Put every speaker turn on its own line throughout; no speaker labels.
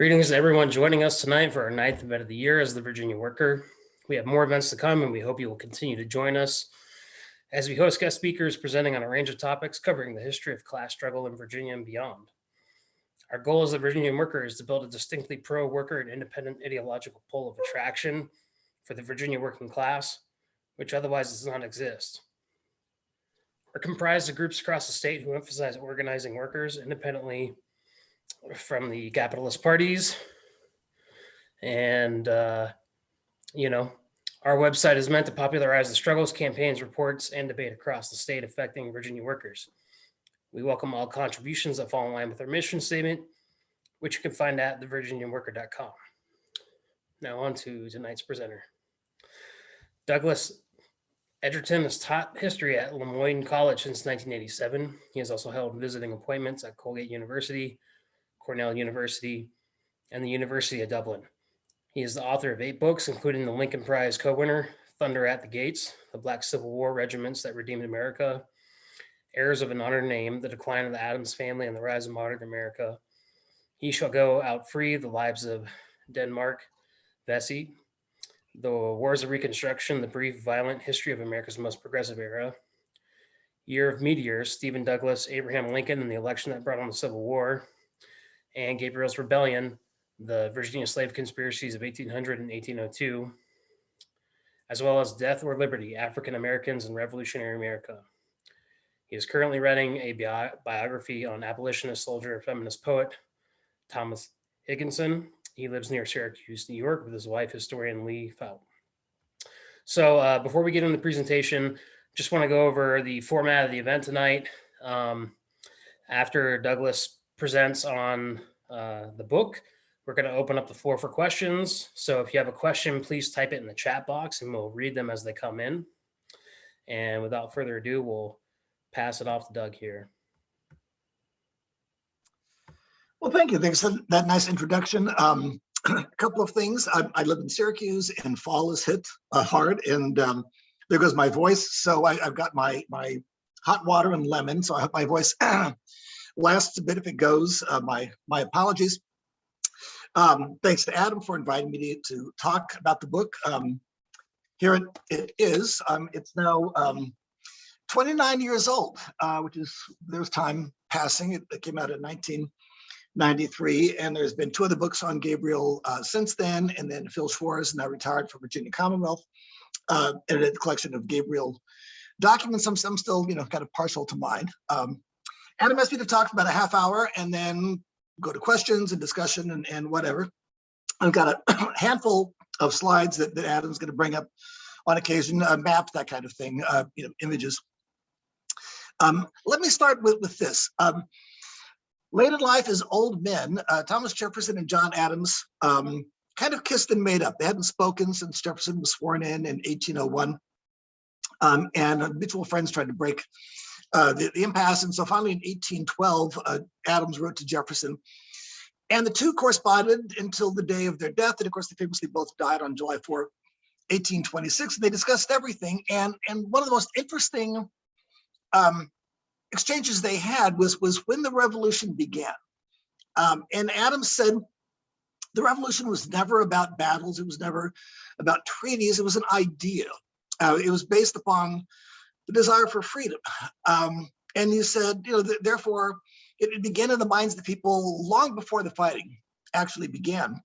Greetings to everyone joining us tonight for our 9th event of the year as the Virginia Worker. We have more events to come, and we hope you will continue to join us as we host guest speakers presenting on a range of topics covering the history of class struggle in Virginia and beyond. Our goal as the Virginia Worker is to build a distinctly pro-worker and independent ideological pole of attraction for the Virginia working class, which otherwise does not exist. We're comprised of groups across the state who emphasize organizing workers independently from the capitalist parties. And, our website is meant to popularize the struggles, campaigns, reports, and debate across the state affecting Virginia workers. We welcome all contributions that fall in line with our mission statement, which you can find at thevirginianworker.com. Now on to tonight's presenter. Douglas Egerton has taught history at Lemoyne College since 1987. He has also held visiting appointments at Colgate University, Cornell University, and the University of Dublin. He is the author of 8 books, including the Lincoln Prize co-winner, Thunder at the Gates, The Black Civil War Regiments That Redeemed America, Heirs of an Honored Name, The Decline of the Adams Family and the Rise of Modern America, He Shall Go Out Free, The Lives of Denmark Vesey, The Wars of Reconstruction, The Brief Violent History of America's Most Progressive Era, Year of Meteors, Stephen Douglas, Abraham Lincoln, and the Election That Brought on the Civil War, and Gabriel's Rebellion, the Virginia Slave Conspiracies of 1800 and 1802, as well as Death or Liberty, African Americans in Revolutionary America. He is currently writing a biography on abolitionist soldier and feminist poet Thomas Higginson. He lives near Syracuse, New York, with his wife, historian Lee Fout. So before we get into the presentation, just want to go over the format of the event tonight. After Douglas presents on the book, we're going to open up the floor for questions. So if you have a question, please type it in the chat box and we'll read them as they come in. And without further ado, we'll pass it off to Doug here.
Well, thank you. Thanks for that nice introduction. A couple of things. I live in Syracuse and fall is hit hard, and there goes my voice. So I've got my hot water and lemon. So I hope my voice lasts a bit. If it goes, my apologies. Thanks to Adam for inviting me to talk about the book. Here it is. It's now 29 years old, which is, there's time passing. It came out in 1993, and there's been 2 other books on Gabriel since then, and then Phil Schwartz, now retired from Virginia Commonwealth, edited a collection of Gabriel documents. I'm still, kind of partial to mine. Adam asked me to talk for about a half hour and then go to questions and discussion and whatever. I've got a handful of slides that Adam's going to bring up on occasion, maps, that kind of thing, images. Let me start with this. Late in life as old men, Thomas Jefferson and John Adams kind of kissed and made up. They hadn't spoken since Jefferson was sworn in 1801. And mutual friends tried to break the impasse. And so finally in 1812, Adams wrote to Jefferson. And the two corresponded until the day of their death. And of course, they famously both died on July 4, 1826. And they discussed everything. And one of the most interesting exchanges they had was when the revolution began. And Adams said, the revolution was never about battles. It was never about treaties. It was an idea. It was based upon the desire for freedom. And he said, therefore, it began in the minds of the people long before the fighting actually began.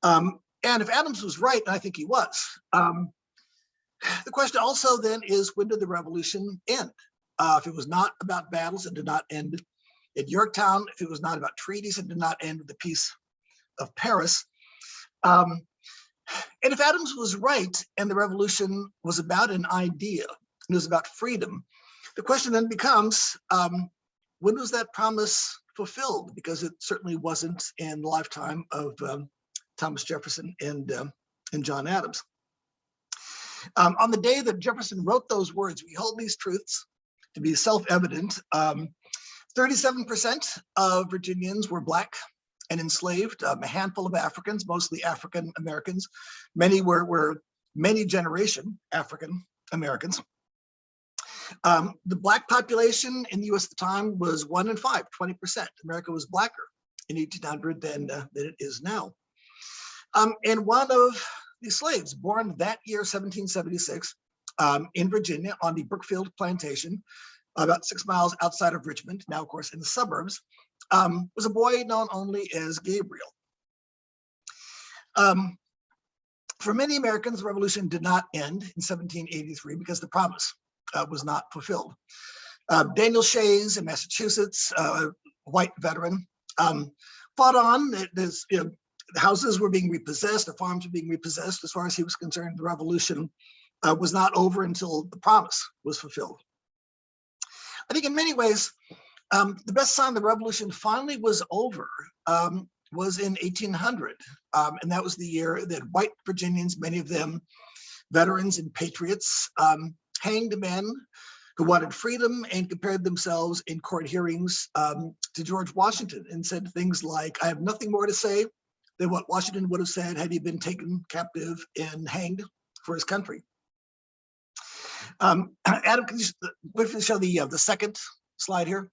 And if Adams was right, and I think he was, the question also then is, when did the revolution end? If it was not about battles, it did not end at Yorktown. If it was not about treaties, it did not end with the Peace of Paris. And if Adams was right and the revolution was about an idea, it was about freedom, the question then becomes, when was that promise fulfilled? Because it certainly wasn't in the lifetime of Thomas Jefferson and John Adams. On the day that Jefferson wrote those words, we hold these truths to be self-evident. 37% of Virginians were Black and enslaved, a handful of Africans, mostly African Americans. Many were many generation African Americans. The Black population in the US at the time was 1 in 5, 20%. America was Blacker in 1800 than it is now. And one of the slaves born that year, 1776, in Virginia on the Brookfield plantation, about 6 miles outside of Richmond, now of course in the suburbs, was a boy known only as Gabriel. For many Americans, the revolution did not end in 1783 because the promise was not fulfilled. Daniel Shays in Massachusetts, a white veteran, fought on. The houses were being repossessed, the farms were being repossessed. As far as he was concerned, the revolution was not over until the promise was fulfilled. I think in many ways, the best sign the revolution finally was over was in 1800. And that was the year that white Virginians, many of them veterans and patriots, hanged men who wanted freedom and compared themselves in court hearings to George Washington and said things like, I have nothing more to say than what Washington would have said had he been taken captive and hanged for his country. Adam, can you briefly show the second slide here?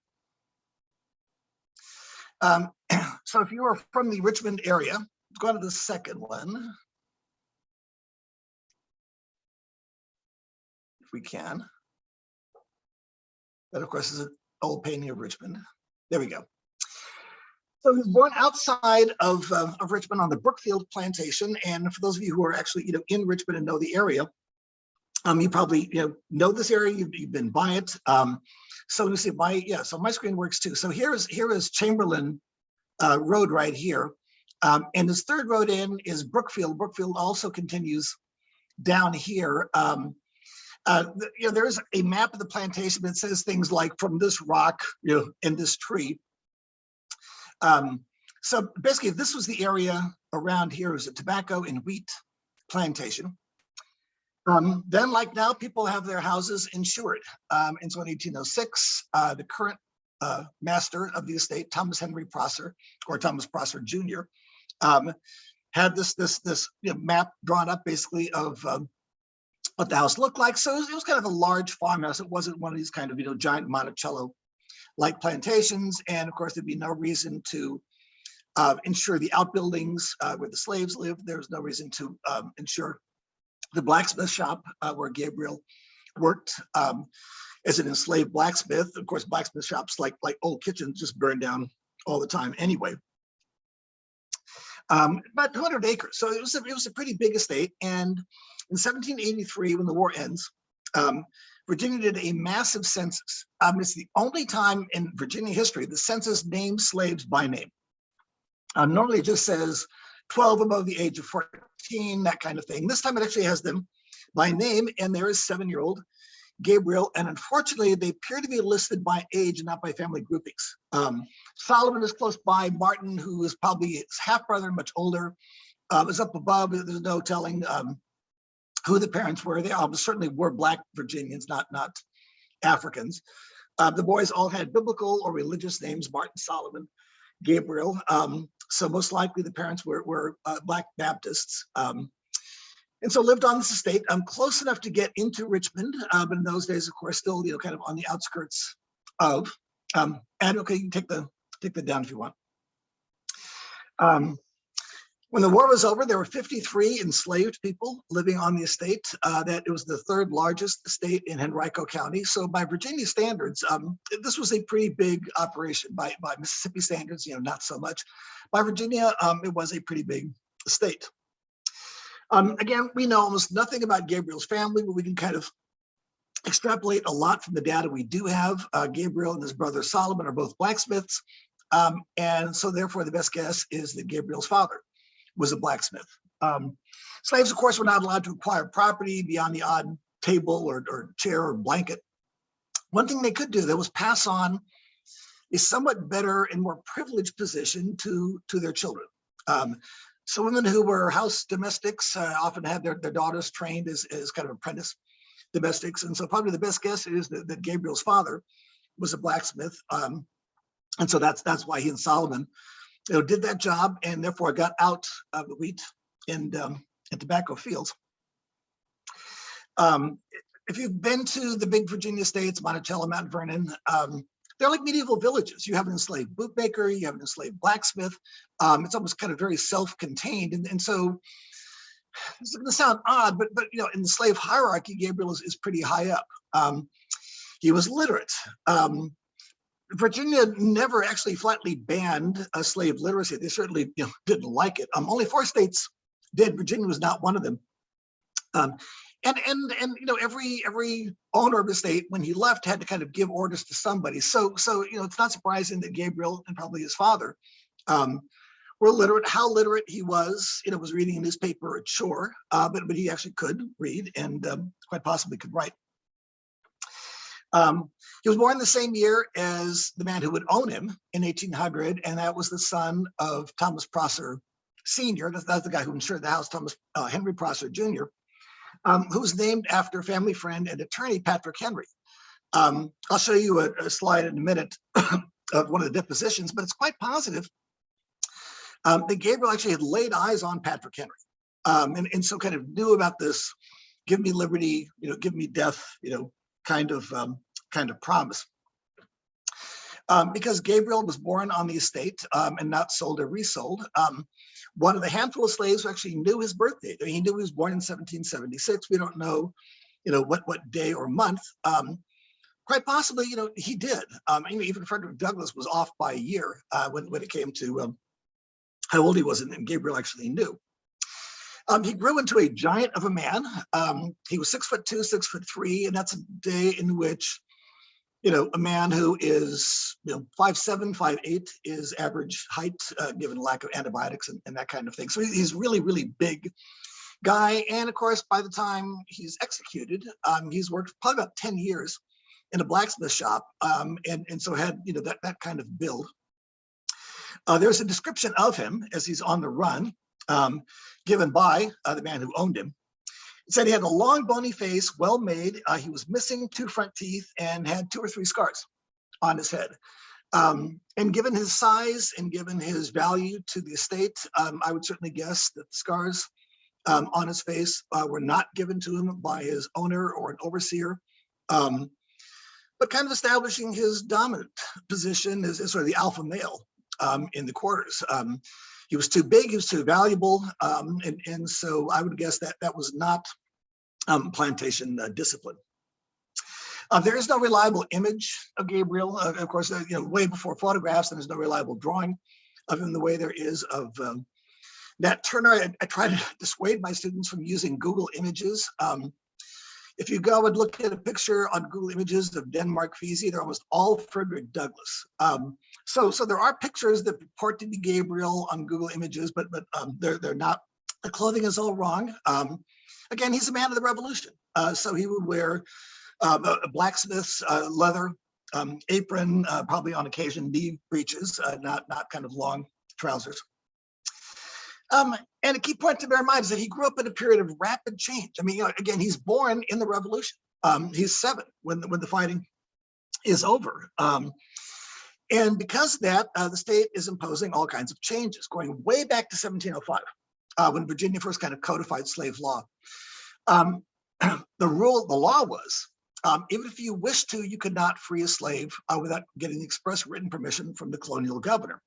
So if you are from the Richmond area, let's go on to the second one. If we can. That, of course, is an old painting of Richmond. There we go. So he was born outside of Richmond on the Brookfield plantation. And for those of you who are actually in Richmond and know the area, you probably know this area. You've been by it. So you see so my screen works too. So here is Chamberlain Road right here, and this third road in is Brookfield. Brookfield also continues down here. There's a map of the plantation that says things like from this rock, and this tree. So basically, this was the area around here. It was a tobacco and wheat plantation. Then, like now, people have their houses insured. And so in 1806, the current master of the estate, Thomas Henry Prosser, or Thomas Prosser Jr., had this map drawn up basically of what the house looked like. So it was kind of a large farmhouse. It wasn't one of these kind of giant Monticello-like plantations. And of course, there'd be no reason to insure the outbuildings where the slaves lived. There was no reason to insure the blacksmith shop where Gabriel worked as an enslaved blacksmith. Of course, blacksmith shops, like old kitchens, just burn down all the time anyway. About 200 acres, so it was a pretty big estate. And in 1783, when the war ends, Virginia did a massive census. It's the only time in Virginia history the census names slaves by name. Normally, it just says 12 above the age of 14, that kind of thing. This time, it actually has them by name, and there is 7-year-old Gabriel, and unfortunately, they appear to be listed by age and not by family groupings. Solomon is close by. Martin, who is probably his half-brother, much older, is up above. There's no telling who the parents were. They certainly were Black Virginians, not Africans. The boys all had biblical or religious names: Martin, Solomon, Gabriel. So most likely the parents were Black Baptists. And so lived on this estate. Close enough to get into Richmond, but in those days, of course, still kind of on the outskirts of. And okay, you can take that down if you want. When the war was over, there were 53 enslaved people living on the estate. That it was the third largest estate in Henrico County. So by Virginia standards, this was a pretty big operation. By Mississippi standards, not so much. By Virginia, it was a pretty big estate. Again, we know almost nothing about Gabriel's family, but we can kind of extrapolate a lot from the data we do have. Gabriel and his brother Solomon are both blacksmiths. And so therefore, the best guess is that Gabriel's father was a blacksmith. Slaves, of course, were not allowed to acquire property beyond the odd table or chair or blanket. One thing they could do, though, was pass on a somewhat better and more privileged position to their children. So women who were house domestics often had their daughters trained as kind of apprentice domestics. And so probably the best guess is that Gabriel's father was a blacksmith. And so that's why he and Solomon did that job, and therefore got out of the wheat and tobacco fields. If you've been to the big Virginia states, Monticello, Mount Vernon, they're like medieval villages. You have an enslaved bootmaker, you have an enslaved blacksmith. It's almost kind of very self-contained. And so it's going to sound odd, but in the slave hierarchy, Gabriel is pretty high up. He was literate. Virginia never actually flatly banned slave literacy. They certainly didn't like it. Only 4 states did. Virginia was not one of them. And every owner of the state, when he left, had to kind of give orders to somebody. So it's not surprising that Gabriel and probably his father were literate. How literate he was reading a newspaper at shore, but he actually could read and quite possibly could write. He was born the same year as the man who would own him in 1800, and that was the son of Thomas Prosser Sr. That's the guy who insured the house, Thomas Henry Prosser Jr., who was named after family friend and attorney Patrick Henry. I'll show you a slide in a minute of one of the depositions, but it's quite positive that Gabriel actually had laid eyes on Patrick Henry, and so kind of knew about this "give me liberty, give me death," kind of promise. Because Gabriel was born on the estate and not sold or resold. One of the handful of slaves who actually knew his birth date. He knew he was born in 1776. We don't know, what day or month. Quite possibly, he did. Even Frederick Douglass was off by a year when it came to how old he was, and Gabriel actually knew. He grew into a giant of a man. He was 6'2", 6'3", and that's a day in which, a man who is, 5'7", 5'8" is average height, given lack of antibiotics and that kind of thing. So he's really, really big guy. And of course, by the time he's executed, he's worked probably about 10 years in a blacksmith shop, and so had, that kind of build. There's a description of him as he's on the run, given by the man who owned him. It said he had a long bony face, well made. He was missing 2 front teeth and had 2 or 3 scars on his head. And given his size and given his value to the estate, I would certainly guess that the scars on his face were not given to him by his owner or an overseer, but kind of establishing his dominant position as sort of the alpha male in the quarters. He was too big, he was too valuable, and so I would guess that was not plantation discipline. There is no reliable image of Gabriel, of course, way before photographs, and there's no reliable drawing of him the way there is of Nat Turner. I try to dissuade my students from using Google Images. If you go and look at a picture on Google Images of Denmark Vesey, they're almost all Frederick Douglass. So there are pictures that purport to be Gabriel on Google Images, but they're not. The clothing is all wrong. Again, he's a man of the Revolution, so he would wear a blacksmith's leather apron, probably on occasion knee breeches, not kind of long trousers. And a key point to bear in mind is that he grew up in a period of rapid change. Again, he's born in the Revolution. He's 7 when the fighting is over. And because of that, the state is imposing all kinds of changes, going way back to 1705, when Virginia first kind of codified slave law. The law was, even if you wished to, you could not free a slave without getting express written permission from the colonial governor.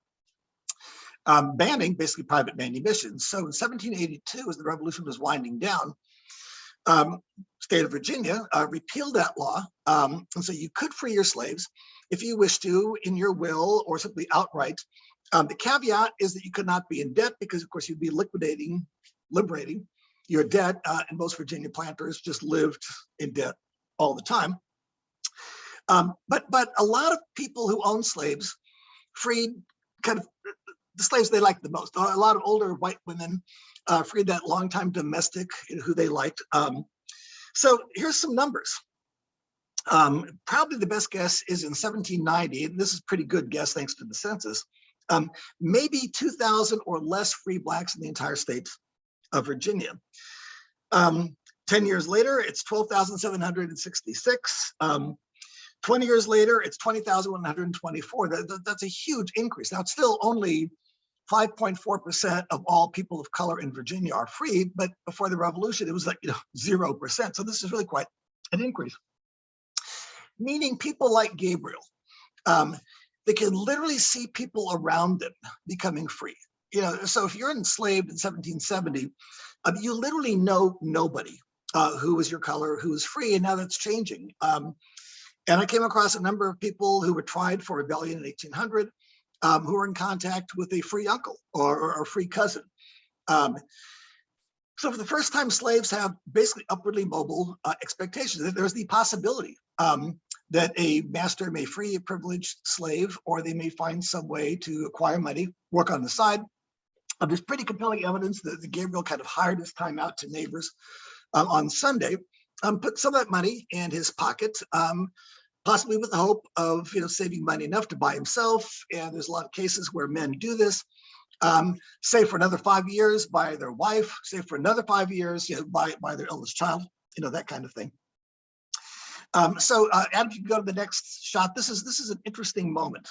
Banning basically private manumissions. So in 1782, as the revolution was winding down, state of Virginia repealed that law. And so you could free your slaves if you wish to in your will or simply outright. The caveat is that you could not be in debt because, of course, you'd be liberating your debt. And most Virginia planters just lived in debt all the time. But a lot of people who owned slaves freed kind of the slaves they liked the most. A lot of older white women freed that longtime domestic who they liked. So here's some numbers. Probably the best guess is in 1790, and this is a pretty good guess thanks to the census, maybe 2,000 or less free blacks in the entire state of Virginia. 10 years later, it's 12,766. 20 years later, it's 20,124. That's a huge increase. Now, it's still only 5.4% of all people of color in Virginia are freed, but before the revolution, it was like 0%. So this is really quite an increase. Meaning people like Gabriel they can literally see people around them becoming free. So if you're enslaved in 1770, you literally know nobody who was your color, who was free, and now that's changing. And I came across a number of people who were tried for rebellion in 1800, who were in contact with a free uncle or a free cousin. So for the first time, slaves have basically upwardly mobile expectations. There's the possibility that a master may free a privileged slave, or they may find some way to acquire money, work on the side. There's pretty compelling evidence that Gabriel kind of hired his time out to neighbors on Sunday, put some of that money in his pocket, possibly with the hope of saving money enough to buy himself. And there's a lot of cases where men do this. Save for another 5 years by their wife, save for another 5 years by their eldest child, that kind of thing. So Adam, you can go to the next shot. This is an interesting moment.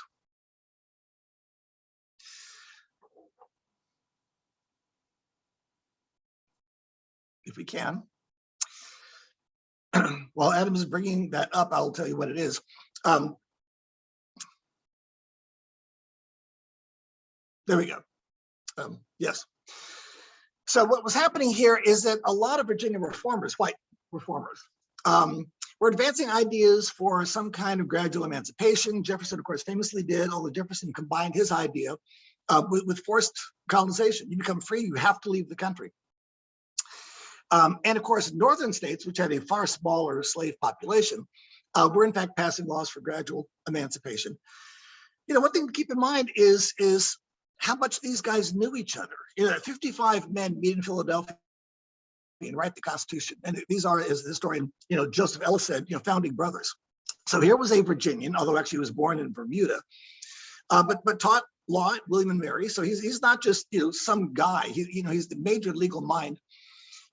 If we can. While Adam is bringing that up, I'll tell you what it is. There we go. Yes. So what was happening here is that a lot of Virginia reformers, white reformers, were advancing ideas for some kind of gradual emancipation. Jefferson, of course, famously did, although Jefferson combined his idea with forced colonization. You become free, you have to leave the country. And of course, northern states, which had a far smaller slave population, were in fact passing laws for gradual emancipation. One thing to keep in mind is how much these guys knew each other. 55 men meet in Philadelphia and write the Constitution. And these are, as the historian, Joseph Ellis said, founding brothers. So here was a Virginian, although actually he was born in Bermuda, but taught law at William and Mary. So he's not just some guy. He's the major legal mind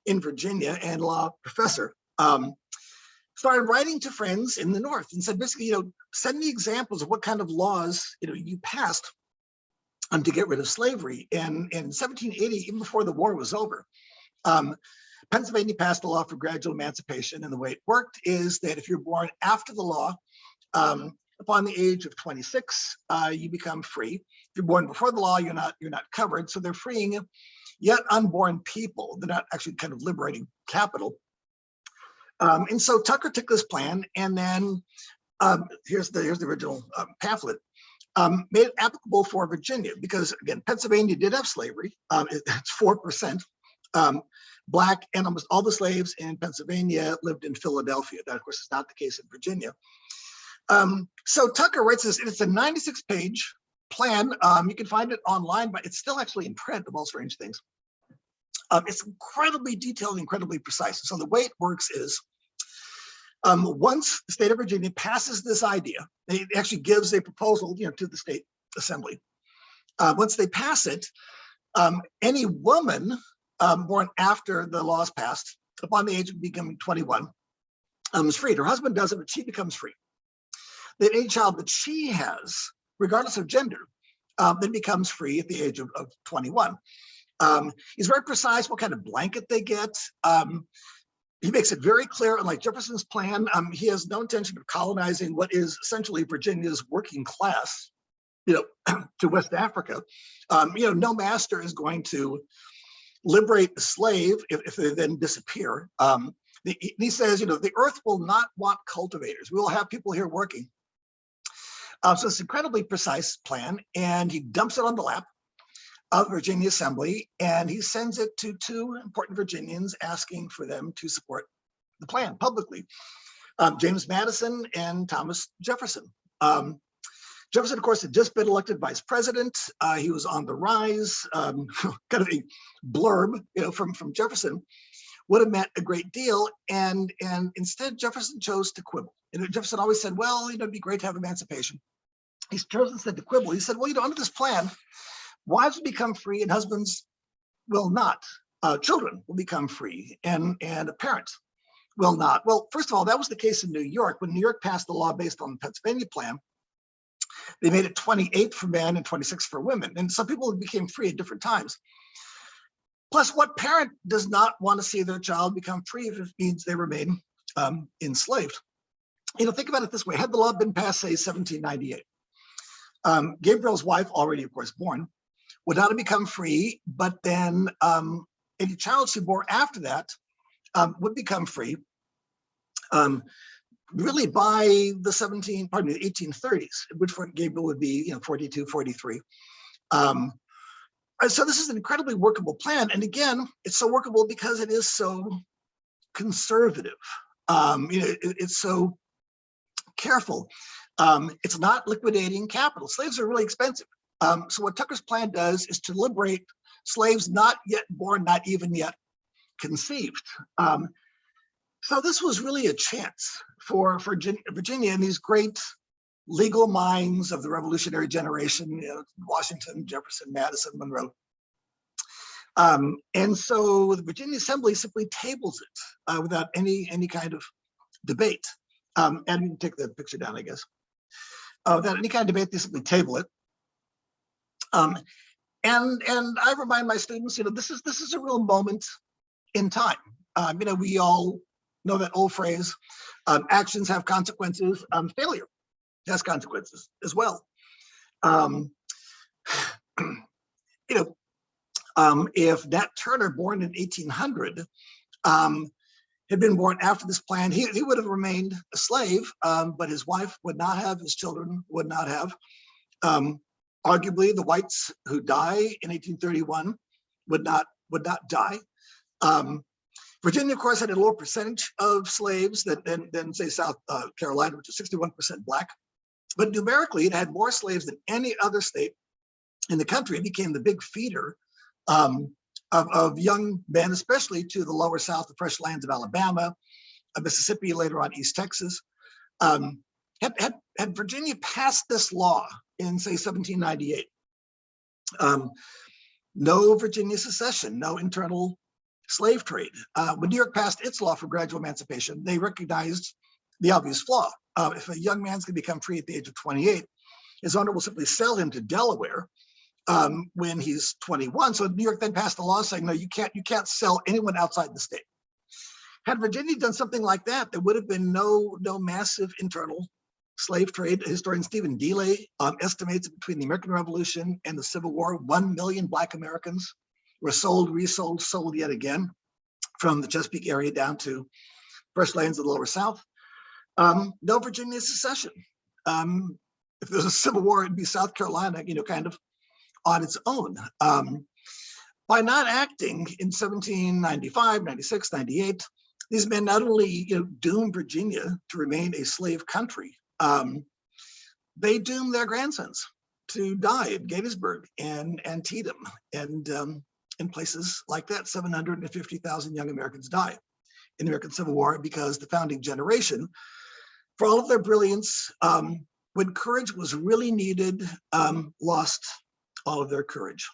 in Virginia and law professor. Started writing to friends in the North and said, basically, send me examples of what kind of laws you passed to get rid of slavery. And in 1780, even before the war was over, Pennsylvania passed a law for gradual emancipation. And the way it worked is that if you're born after the law, upon the age of 26, you become free. If you're born before the law, you're not covered. So they're freeing yet unborn people. They're not actually kind of liberating capital. And so Tucker took this plan, and then here's the original pamphlet. Made it applicable for Virginia because, again, Pennsylvania did have slavery. It's 4%. Black, and almost all the slaves in Pennsylvania lived in Philadelphia. That, of course, is not the case in Virginia. So Tucker writes this, and it's a 96-page plan. You can find it online, but it's still actually in print, of all strange things. It's incredibly detailed, incredibly precise. So the way it works is, once the state of Virginia passes this idea, it actually gives a proposal, to the state assembly. Once they pass it, any woman born after the laws passed, upon the age of becoming 21, is freed. Her husband doesn't, but she becomes free. Then any child that she has, regardless of gender, then becomes free at the age of 21. He's very precise what kind of blanket they get. He makes it very clear, unlike Jefferson's plan, he has no intention of colonizing what is essentially Virginia's working class, to West Africa. No master is going to liberate the slave if they then disappear. He says, the earth will not want cultivators. We will have people here working. So it's an incredibly precise plan, and he dumps it on the lap of Virginia Assembly, and he sends it to two important Virginians asking for them to support the plan publicly, James Madison and Thomas Jefferson. Jefferson, of course, had just been elected vice president. He was on the rise. Kind of a blurb, from Jefferson would have meant a great deal, and instead Jefferson chose to quibble. Jefferson always said, well, it'd be great to have emancipation. He chose instead to quibble. He said, well, under this plan, wives will become free and husbands will not. Children will become free and parents will not. Well, first of all, that was the case in New York. When New York passed the law based on the Pennsylvania plan, they made it 28 for men and 26 for women. And some people became free at different times. Plus, what parent does not want to see their child become free if it means they remain enslaved? Think about it this way. Had the law been passed, say, 1798, Gabriel's wife, already of course born, would not have become free, but then any child she bore after that would become free, really by the 1830s, which for Gabriel would be 42, 43. So this is an incredibly workable plan. And again, it's so workable because it is so conservative. It's so careful. It's not liquidating capital. Slaves are really expensive. So what Tucker's plan does is to liberate slaves not yet born, not even yet conceived. So this was really a chance for Virginia and these great legal minds of the revolutionary generation, Washington, Jefferson, Madison, Monroe. And so the Virginia Assembly simply tables it without any kind of debate. And you can take the picture down, I guess. Without any kind of debate, they simply table it. And I remind my students, this is a real moment in time. We all know that old phrase, actions have consequences. Failure has consequences as well. If Nat Turner, born in 1800, had been born after this plan, he would have remained a slave, but his wife would not have, his children would not have. Arguably, the whites who die in 1831 would not die. Virginia, of course, had a lower percentage of slaves than say, South Carolina, which is 61% Black. But numerically, it had more slaves than any other state in the country. It became the big feeder of young men, especially to the lower South, the fresh lands of Alabama, Mississippi, later on East Texas. Had Virginia passed this law in, say, 1798, no Virginia secession, no internal slave trade. When New York passed its law for gradual emancipation, they recognized the obvious flaw. If a young man's going to become free at the age of 28, his owner will simply sell him to Delaware when he's 21. So New York then passed a law saying, no, you can't sell anyone outside the state. Had Virginia done something like that, there would have been no massive internal slave trade. Historian Stephen DeLay estimates between the American Revolution and the Civil War, 1 million Black Americans were sold, resold, sold yet again from the Chesapeake area down to fresh lands of the lower South. No Virginia secession. If there's a Civil War, it'd be South Carolina, kind of on its own. By not acting in 1795, 96, 98, these men not only doomed Virginia to remain a slave country, they doomed their grandsons to die in Gettysburg and Antietam and in places like that. 750,000 young Americans died in the American Civil War because the founding generation, for all of their brilliance, when courage was really needed, lost all of their courage.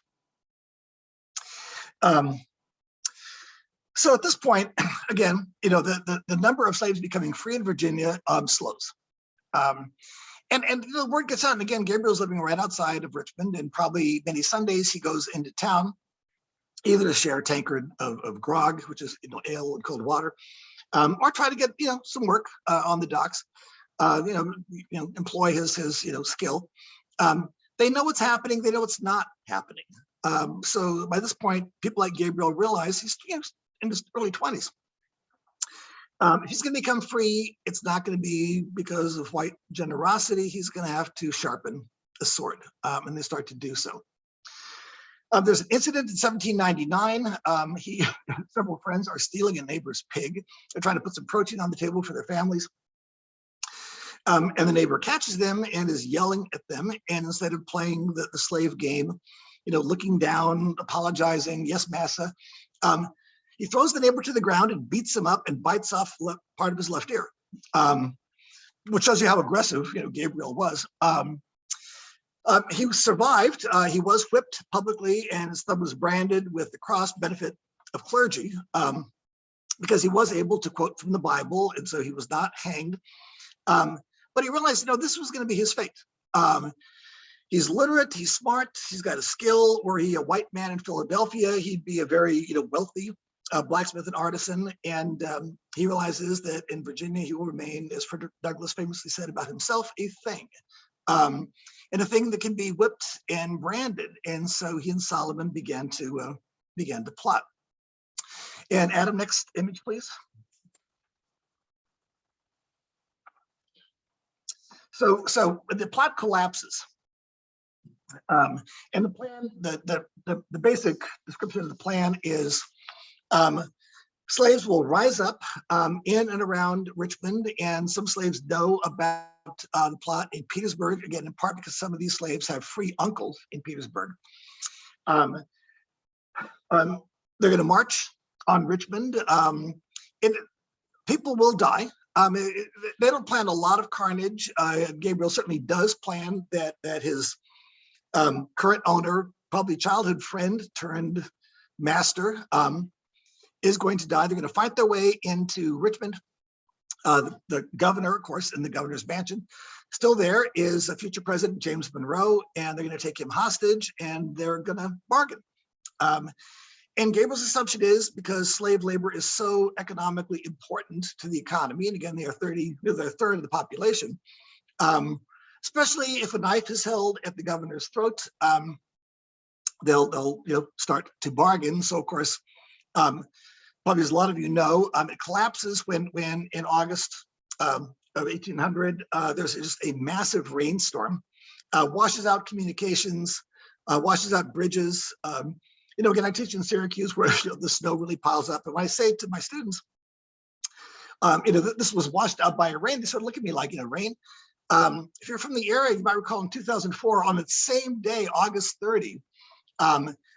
So at this point, again, the number of slaves becoming free in Virginia slows. And the word gets out, and again, Gabriel's living right outside of Richmond, and probably many Sundays he goes into town, either to share a tankard of grog, which is ale and cold water, or try to get some work on the docks, employ his skill. They know what's happening, they know what's not happening. So by this point, people like Gabriel realize he's in his early 20s. If he's going to become free, it's not going to be because of white generosity. He's going to have to sharpen a sword, and they start to do so. There's an incident in 1799. Several friends are stealing a neighbor's pig. They're trying to put some protein on the table for their families. And the neighbor catches them and is yelling at them. And instead of playing the slave game, looking down, apologizing, yes, massa, he throws the neighbor to the ground and beats him up and bites off part of his left ear, which shows you how aggressive Gabriel was. He survived. He was whipped publicly, and his thumb was branded with the cross, benefit of clergy, because he was able to quote from the Bible, and so he was not hanged. But he realized, this was going to be his fate. He's literate, he's smart, he's got a skill. Were he a white man in Philadelphia, he'd be a very wealthy blacksmith and artisan. And he realizes that in Virginia, he will remain, as Frederick Douglass famously said about himself, a thing. and a thing that can be whipped and branded. And so he and Solomon began to plot. And Adam, next image, please. So the plot collapses. And the plan, the basic description of the plan is slaves will rise up in and around Richmond, and some slaves know about the plot in Petersburg, again, in part because some of these slaves have free uncles in Petersburg. They're going to march on Richmond. People will die. They don't plan a lot of carnage. Gabriel certainly does plan that his current owner, probably childhood friend turned master, is going to die. They're going to fight their way into Richmond. The governor, of course, in the governor's mansion, still there is a future president, James Monroe, and they're going to take him hostage and they're going to bargain. And Gabriel's assumption is, because slave labor is so economically important to the economy, and again, they're a third of the population, especially if a knife is held at the governor's throat, they'll start to bargain. So of course, probably as a lot of you know, it collapses when in August of 1800, there's just a massive rainstorm, washes out communications, washes out bridges. Again, I teach in Syracuse where the snow really piles up. And when I say to my students, this was washed out by a rain, they sort of look at me like, rain. If you're from the area, you might recall in 2004, on the same day, August 30,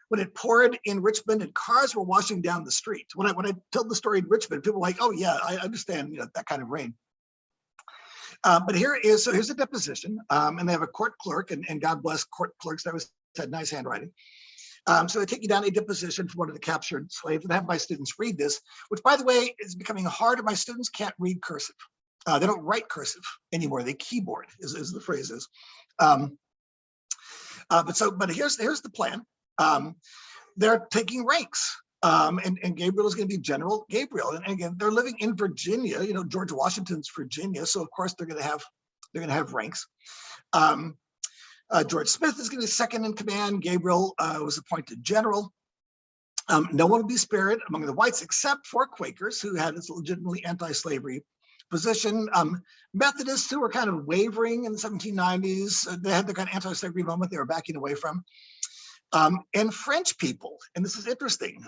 when it poured in Richmond and cars were washing down the street. When I tell the story in Richmond, people are like, oh yeah, I understand, that kind of rain. But here's a deposition, and they have a court clerk, and God bless court clerks, that had nice handwriting. So they take you down a deposition from one of the captured slaves, and I have my students read this, which, by the way, is becoming harder. My students can't read cursive. They don't write cursive anymore. They keyboard, is the phrase is. But here's the plan. They're taking ranks, and Gabriel is going to be General Gabriel. And again, they're living in Virginia. George Washington's Virginia, so of course they're going to have ranks. George Smith is going to be second in command. Gabriel was appointed general. No one will be spared among the whites except for Quakers, who had this legitimately anti-slavery position. Methodists, who were kind of wavering in the 1790s, they had the kind of anti-slavery moment they were backing away from. And French people, and this is interesting,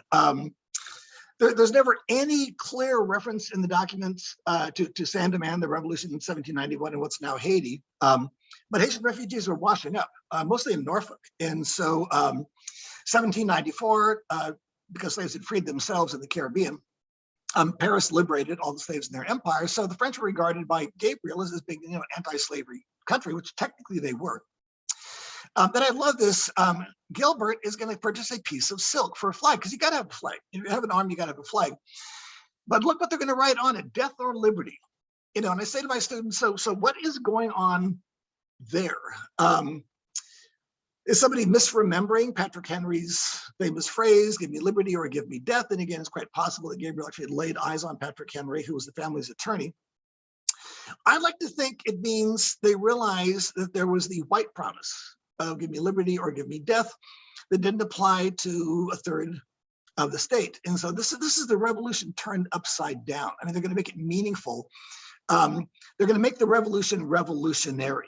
there's never any clear reference in the documents to Saint-Domingue, the revolution in 1791 and what's now Haiti. But Haitian refugees were washing up, mostly in Norfolk. And so 1794, because slaves had freed themselves in the Caribbean, Paris liberated all the slaves in their empire. So the French were regarded by Gabriel as being an anti-slavery country, which technically they were. But I love this. Gilbert is going to purchase a piece of silk for a flag, because you got to have a flag. If you have an army, you got to have a flag. But look what they're going to write on it: death or liberty. And I say to my students, so what is going on there? Is somebody misremembering Patrick Henry's famous phrase, give me liberty or give me death? And again, it's quite possible that Gabriel actually laid eyes on Patrick Henry, who was the family's attorney. I like to think it means they realized that there was the white promise of give me liberty or give me death that didn't apply to a third of the state. And so this is the revolution turned upside down. I mean, they're going to make it meaningful. They're going to make the revolution revolutionary.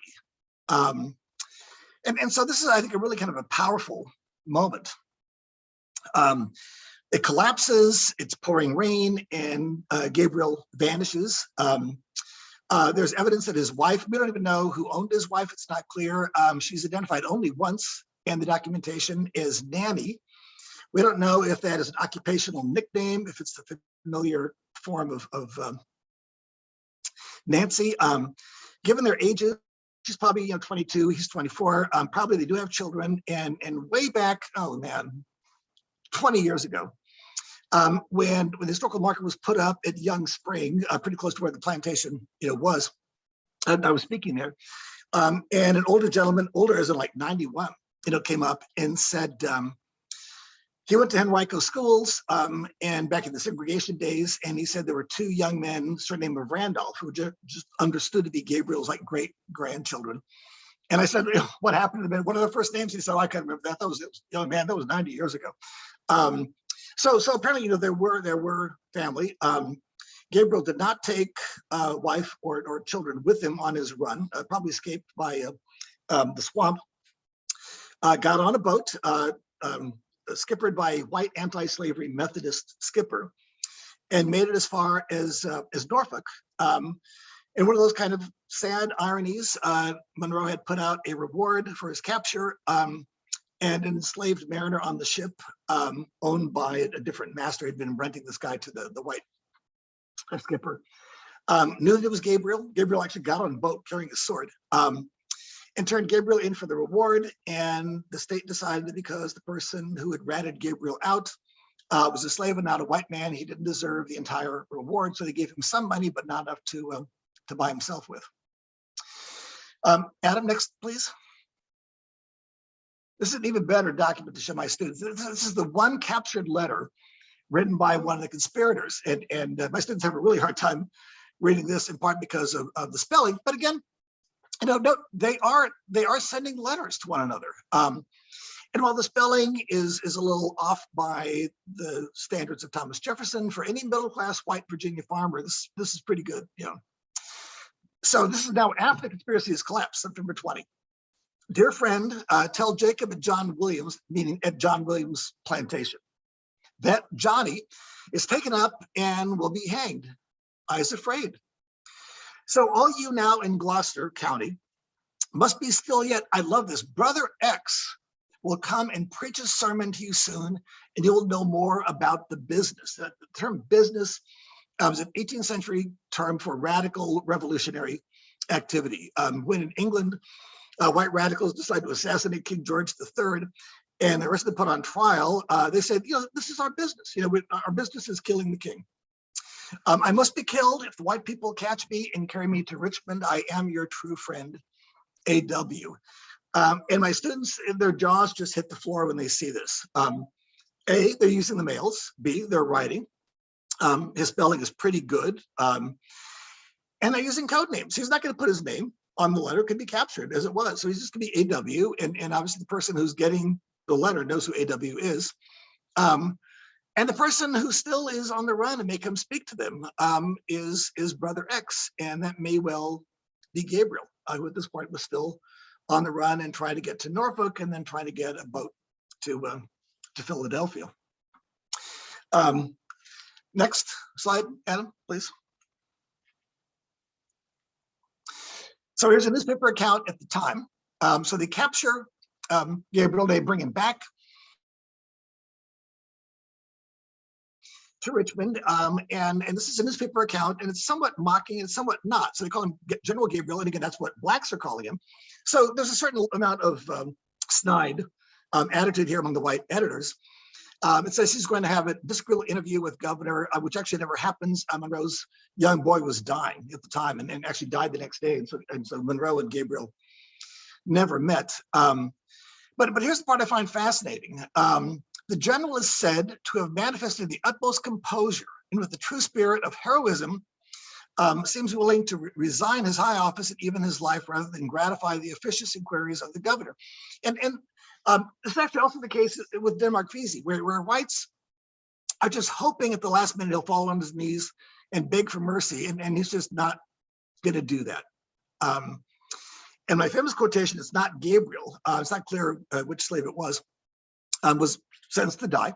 And so this is, I think, a really kind of a powerful moment. It collapses, it's pouring rain, and Gabriel vanishes. There's evidence that his wife, we don't even know who owned his wife, it's not clear. She's identified only once in the documentation as Nanny. We don't know if that is an occupational nickname, if it's the familiar form of Nancy. Given their ages, she's probably 22, he's 24. Probably they do have children. And way back, 20 years ago, when the historical marker was put up at Young Spring, pretty close to where the plantation was, and I was speaking there, and an older gentleman, older as in like 91, came up and said, he went to Henrico schools and back in the segregation days, and he said there were two young men, surnamed of Randolph, who just understood to be Gabriel's like great grandchildren. And I said, what happened to them? What are the first names? He said, I can't remember that. That was, young man, that was 90 years ago. So apparently, there were family. Gabriel did not take wife or children with him on his run, probably escaped by the swamp, got on a boat, skippered by a white anti-slavery Methodist skipper, and made it as far as Norfolk. And one of those kind of sad ironies, Monroe had put out a reward for his capture, and an enslaved mariner on the ship, owned by a different master, had been renting this guy to the white skipper, knew that it was Gabriel. Gabriel actually got on a boat carrying a sword, and turned Gabriel in for the reward. And the state decided that because the person who had ratted Gabriel out was a slave and not a white man, he didn't deserve the entire reward. So they gave him some money, but not enough to buy himself with. Adam, next, please. This is an even better document to show my students. This is the one captured letter written by one of the conspirators. And my students have a really hard time reading this, in part because of the spelling. But again, they are sending letters to one another. And while the spelling is a little off by the standards of Thomas Jefferson, for any middle-class white Virginia farmer, this is pretty good. So this is now after the conspiracy has collapsed, September 20. Dear friend, tell Jacob and John Williams, meaning at John Williams' plantation, that Johnny is taken up and will be hanged. I is afraid. So all you now in Gloucester County must be still yet. I love this. Brother X will come and preach a sermon to you soon, and you will know more about the business. The term business is an 18th century term for radical revolutionary activity. When in England, white radicals decided to assassinate King George III, and the rest of them put on trial, they said, this is our business. Our business is killing the king. I must be killed if the white people catch me and carry me to Richmond. I am your true friend, A.W. And my students, their jaws just hit the floor when they see this. A, they're using the males. B, they're writing. His spelling is pretty good. And they're using code names. He's not going to put his name on the letter. It could be captured as it was. So he's just going to be A.W. And obviously the person who's getting the letter knows who A.W. is. And the person who still is on the run and may come speak to them is Brother X. And that may well be Gabriel, who at this point was still on the run and trying to get to Norfolk and then trying to get a boat to Philadelphia. Next slide, Adam, please. So here's a newspaper account at the time. So they capture Gabriel, they bring him back to Richmond, and this is a newspaper account, and it's somewhat mocking and somewhat not. So they call him General Gabriel, and again, that's what blacks are calling him. So there's a certain amount of snide attitude here among the white editors. It says he's going to have a disagreeable interview with governor, which actually never happens. Monroe's young boy was dying at the time, and actually died the next day, and so Monroe and Gabriel never met. But here's the part I find fascinating. The general is said to have manifested the utmost composure and with the true spirit of heroism, seems willing to resign his high office and even his life rather than gratify the officious inquiries of the governor. And it's actually also the case with Denmark Vesey, where whites are just hoping at the last minute he'll fall on his knees and beg for mercy, and he's just not going to do that. And my famous quotation, it's not Gabriel, it's not clear which slave it was sentenced to die,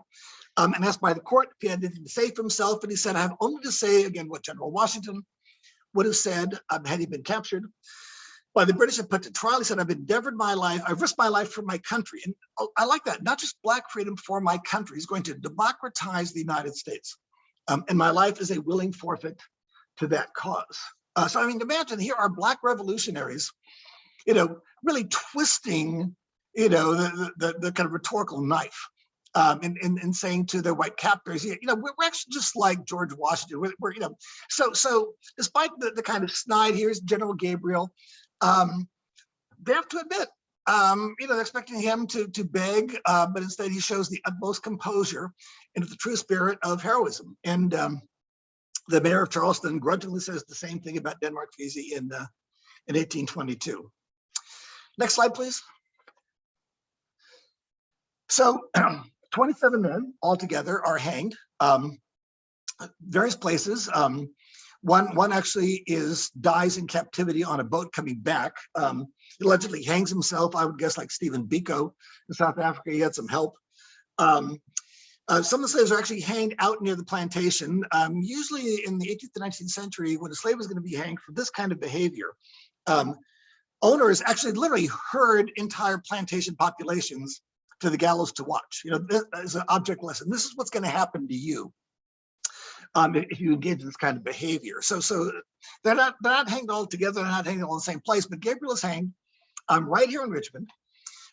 and asked by the court if he had anything to say for himself, and he said, I have only to say again what General Washington would have said had he been captured by the British and put to trial. He said, I've endeavored my life, I've risked my life for my country. And I like that, not just black freedom, for my country. He's going to democratize the United States. And my life is a willing forfeit to that cause. So I mean, imagine here are black revolutionaries, really twisting, the kind of rhetorical knife, in saying to their white captors, we're actually just like George Washington. We're so despite the kind of snide, here's General Gabriel, they have to admit, they're expecting him to beg, but instead he shows the utmost composure and the true spirit of heroism. And the mayor of Charleston grudgingly says the same thing about Denmark Vesey in 1822. Next slide, please. So 27 men altogether are hanged, various places. One actually dies in captivity on a boat coming back. He allegedly hangs himself, I would guess like Stephen Biko in South Africa. He had some help. Some of the slaves are actually hanged out near the plantation. Usually in the 18th to 19th century, when a slave was going to be hanged for this kind of behavior, owners actually literally herd entire plantation populations to the gallows to watch. You know, this is an object lesson. This is what's going to happen to you if you engage in this kind of behavior. So they're not hanged all together. They're not hanged all in the same place. But Gabriel is hanged right here in Richmond,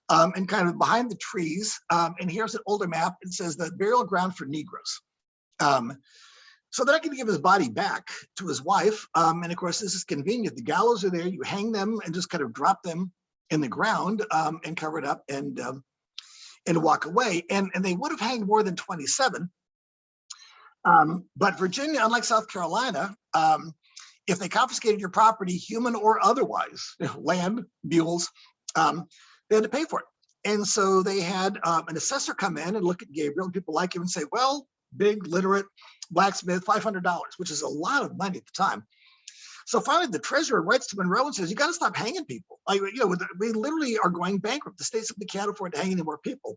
and kind of behind the trees. And here's an older map. It says the burial ground for Negroes. So they're not going to give his body back to his wife. And of course, this is convenient. The gallows are there. You hang them and just kind of drop them in the ground and cover it up and walk away. And they would have hanged more than 27. But Virginia, unlike South Carolina, if they confiscated your property, human or otherwise, land, mules, they had to pay for it. And so they had an assessor come in and look at Gabriel, and people like him and say, well, big, literate, blacksmith, $500, which is a lot of money at the time. So finally, the treasurer writes to Monroe and says, you got to stop hanging people. We literally are going bankrupt. The state simply can't afford to hang any more people.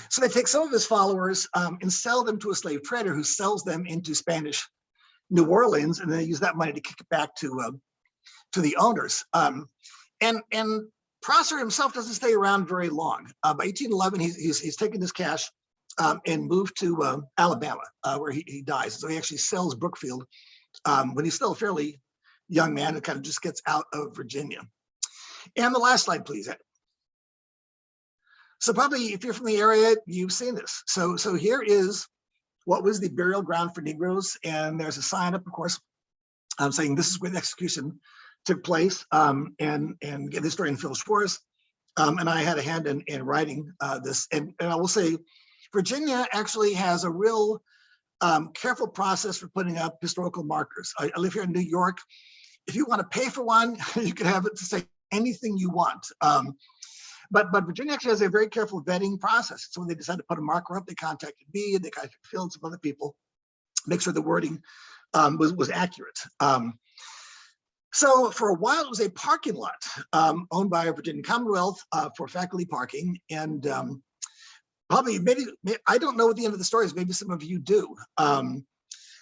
So they take some of his followers and sell them to a slave trader who sells them into Spanish New Orleans, and they use that money to kick it back to the owners. And Prosser himself doesn't stay around very long. By 1811, he's taken this cash and moved to Alabama, where he dies. So he actually sells Brookfield when he's still a fairly young man and kind of just gets out of Virginia. And the last slide, please. So probably if you're from the area, you've seen this. So here is what was the burial ground for Negroes. And there's a sign up, of course, saying this is where the execution took place. And the historian Phil Schwartz and I had a hand in writing this. And I will say, Virginia actually has a real careful process for putting up historical markers. I live here in New York. If you want to pay for one, you can have it to say anything you want. But Virginia actually has a very careful vetting process. So when they decided to put a marker up, they contacted me, and they contacted Phil and some other people, make sure the wording was accurate. So for a while, it was a parking lot owned by a Virginia Commonwealth for faculty parking. And probably, maybe, I don't know what the end of the story is. Maybe some of you do.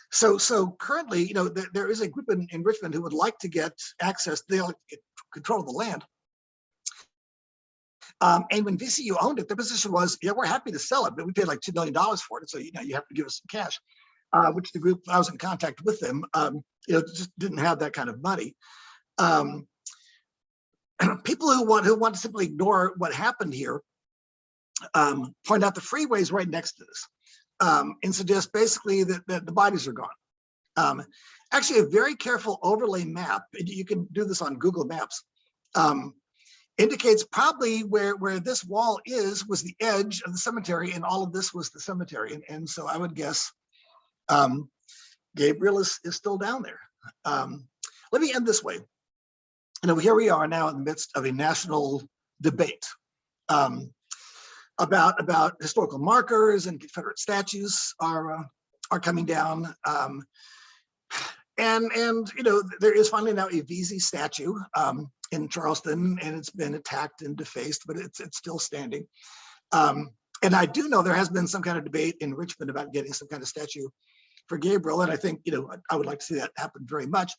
So currently, there is a group in Richmond who would like to get access, they like to get control of the land. And when VCU owned it, their position was, yeah, we're happy to sell it, but we paid like $2 million for it. So, you have to give us some cash, which the group, I was in contact with them, just didn't have that kind of money. People who want to simply ignore what happened here point out the freeways right next to this and suggest basically that the bodies are gone. Actually, a very careful overlay map, and you can do this on Google Maps, indicates probably where this wall was the edge of the cemetery, and all of this was the cemetery. And so I would guess Gabriel is still down there. Let me end this way. Here we are now in the midst of a national debate about historical markers, and Confederate statues are coming down. And there is finally now a VZ statue in Charleston, and it's been attacked and defaced, but it's still standing. And I do know there has been some kind of debate in Richmond about getting some kind of statue for Gabriel, and I think I would like to see that happen very much.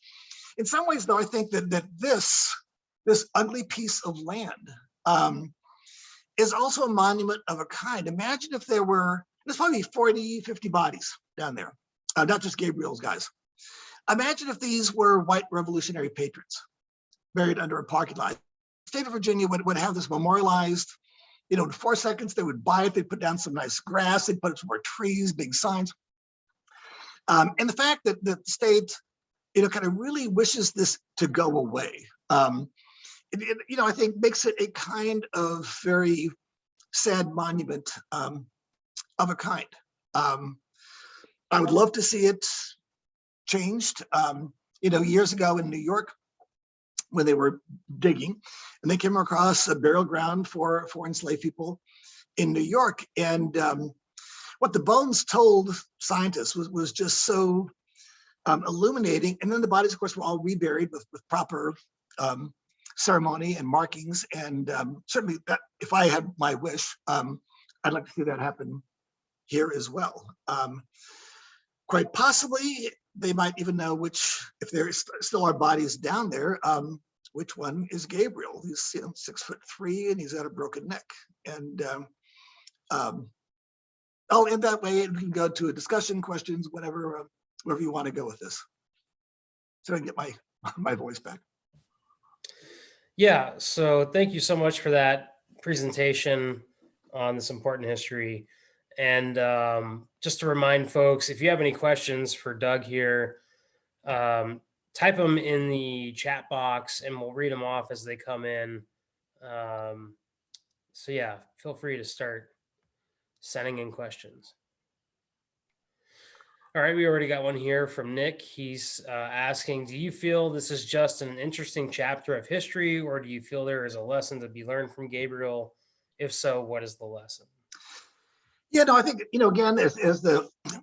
In some ways, though, I think that this ugly piece of land is also a monument of a kind. Imagine if there's probably 40, 50 bodies down there, not just Gabriel's guys. Imagine if these were white revolutionary patriots buried under a parking lot. The state of Virginia would have this memorialized, in 4 seconds. They would buy it, they'd put down some nice grass, they'd put up some more trees, big signs. And the fact that the state, kind of really wishes this to go away, I think makes it a kind of very sad monument of a kind. I would love to see it changed. Years ago in New York, when they were digging, and they came across a burial ground for enslaved people in New York. And what the bones told scientists was just so illuminating. And then the bodies, of course, were all reburied with proper ceremony and markings. And certainly, that, if I had my wish, I'd like to see that happen here as well. Quite possibly, they might even know which, if there still are bodies down there, which one is Gabriel. He's 6'3" and he's got a broken neck. And in that way, we can go to a discussion, questions, whatever, wherever you want to go with this. So I can get my voice back.
Yeah, so thank you so much for that presentation on this important history. And just to remind folks, if you have any questions for Doug here, type them in the chat box and we'll read them off as they come in. So yeah, feel free to start sending in questions. All right, we already got one here from Nick. He's asking, do you feel this is just an interesting chapter of history, or do you feel there is a lesson to be learned from Gabriel? If so, what is the lesson?
Yeah, no, I think, again, as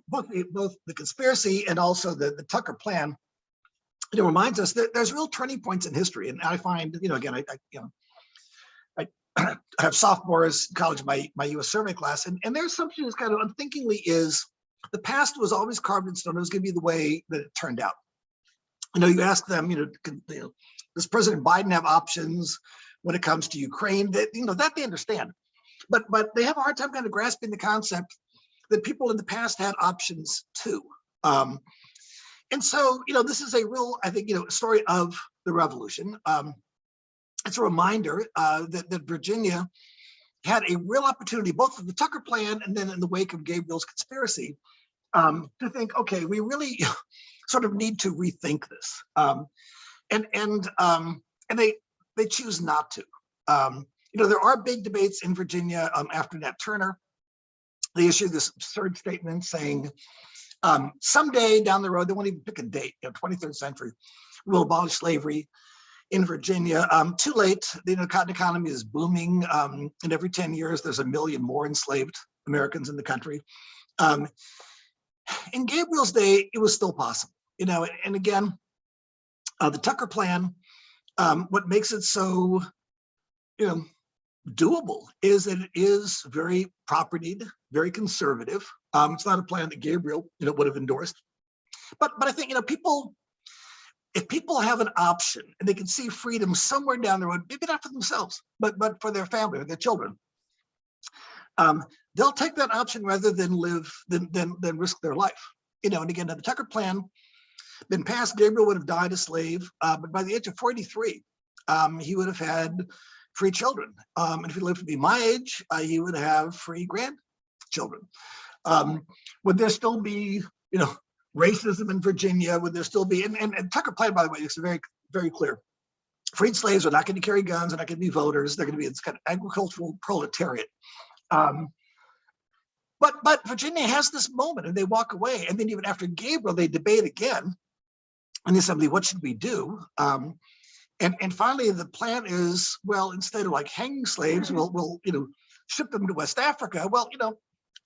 both the conspiracy and also the Tucker plan, it reminds us that there's real turning points in history. And I find, again, I have sophomores in college, my U.S. survey class, and their assumption is kind of unthinkingly is the past was always carved in stone. It was going to be the way that it turned out. You ask them, does President Biden have options when it comes to Ukraine? That that they understand. But they have a hard time kind of grasping the concept that people in the past had options too. And so, this is a real, I think, story of the revolution. It's a reminder that Virginia had a real opportunity, both with the Tucker plan and then in the wake of Gabriel's conspiracy, to think, okay, we really sort of need to rethink this. And they choose not to. There are big debates in Virginia after Nat Turner. They issued this absurd statement saying, someday down the road, they won't even pick a date, 23rd century, we'll abolish slavery in Virginia. Too late, the cotton economy is booming. And every 10 years, there's 1 million more enslaved Americans in the country. In Gabriel's day, it was still possible, and again, the Tucker plan, what makes it so, doable is that it is very propertied, very conservative. It's not a plan that Gabriel, would have endorsed. But I think, if people have an option and they can see freedom somewhere down the road, maybe not for themselves, but for their family or their children, they'll take that option rather than risk their life. And again, the Tucker plan been passed, Gabriel would have died a slave, but by the age of 43, he would have had free children. And if he lived to be my age, he would have free grandchildren. Would there still be, racism in Virginia? Would there still be, and Tucker plan, by the way, is very, very clear. Freed slaves are not going to carry guns, they're not going to be voters, they're going to be this kind of agricultural proletariat. But Virginia has this moment and they walk away. And then even after Gabriel, they debate again in the assembly, what should we do? And finally, the plan is, well, instead of like hanging slaves, we'll ship them to West Africa. Well,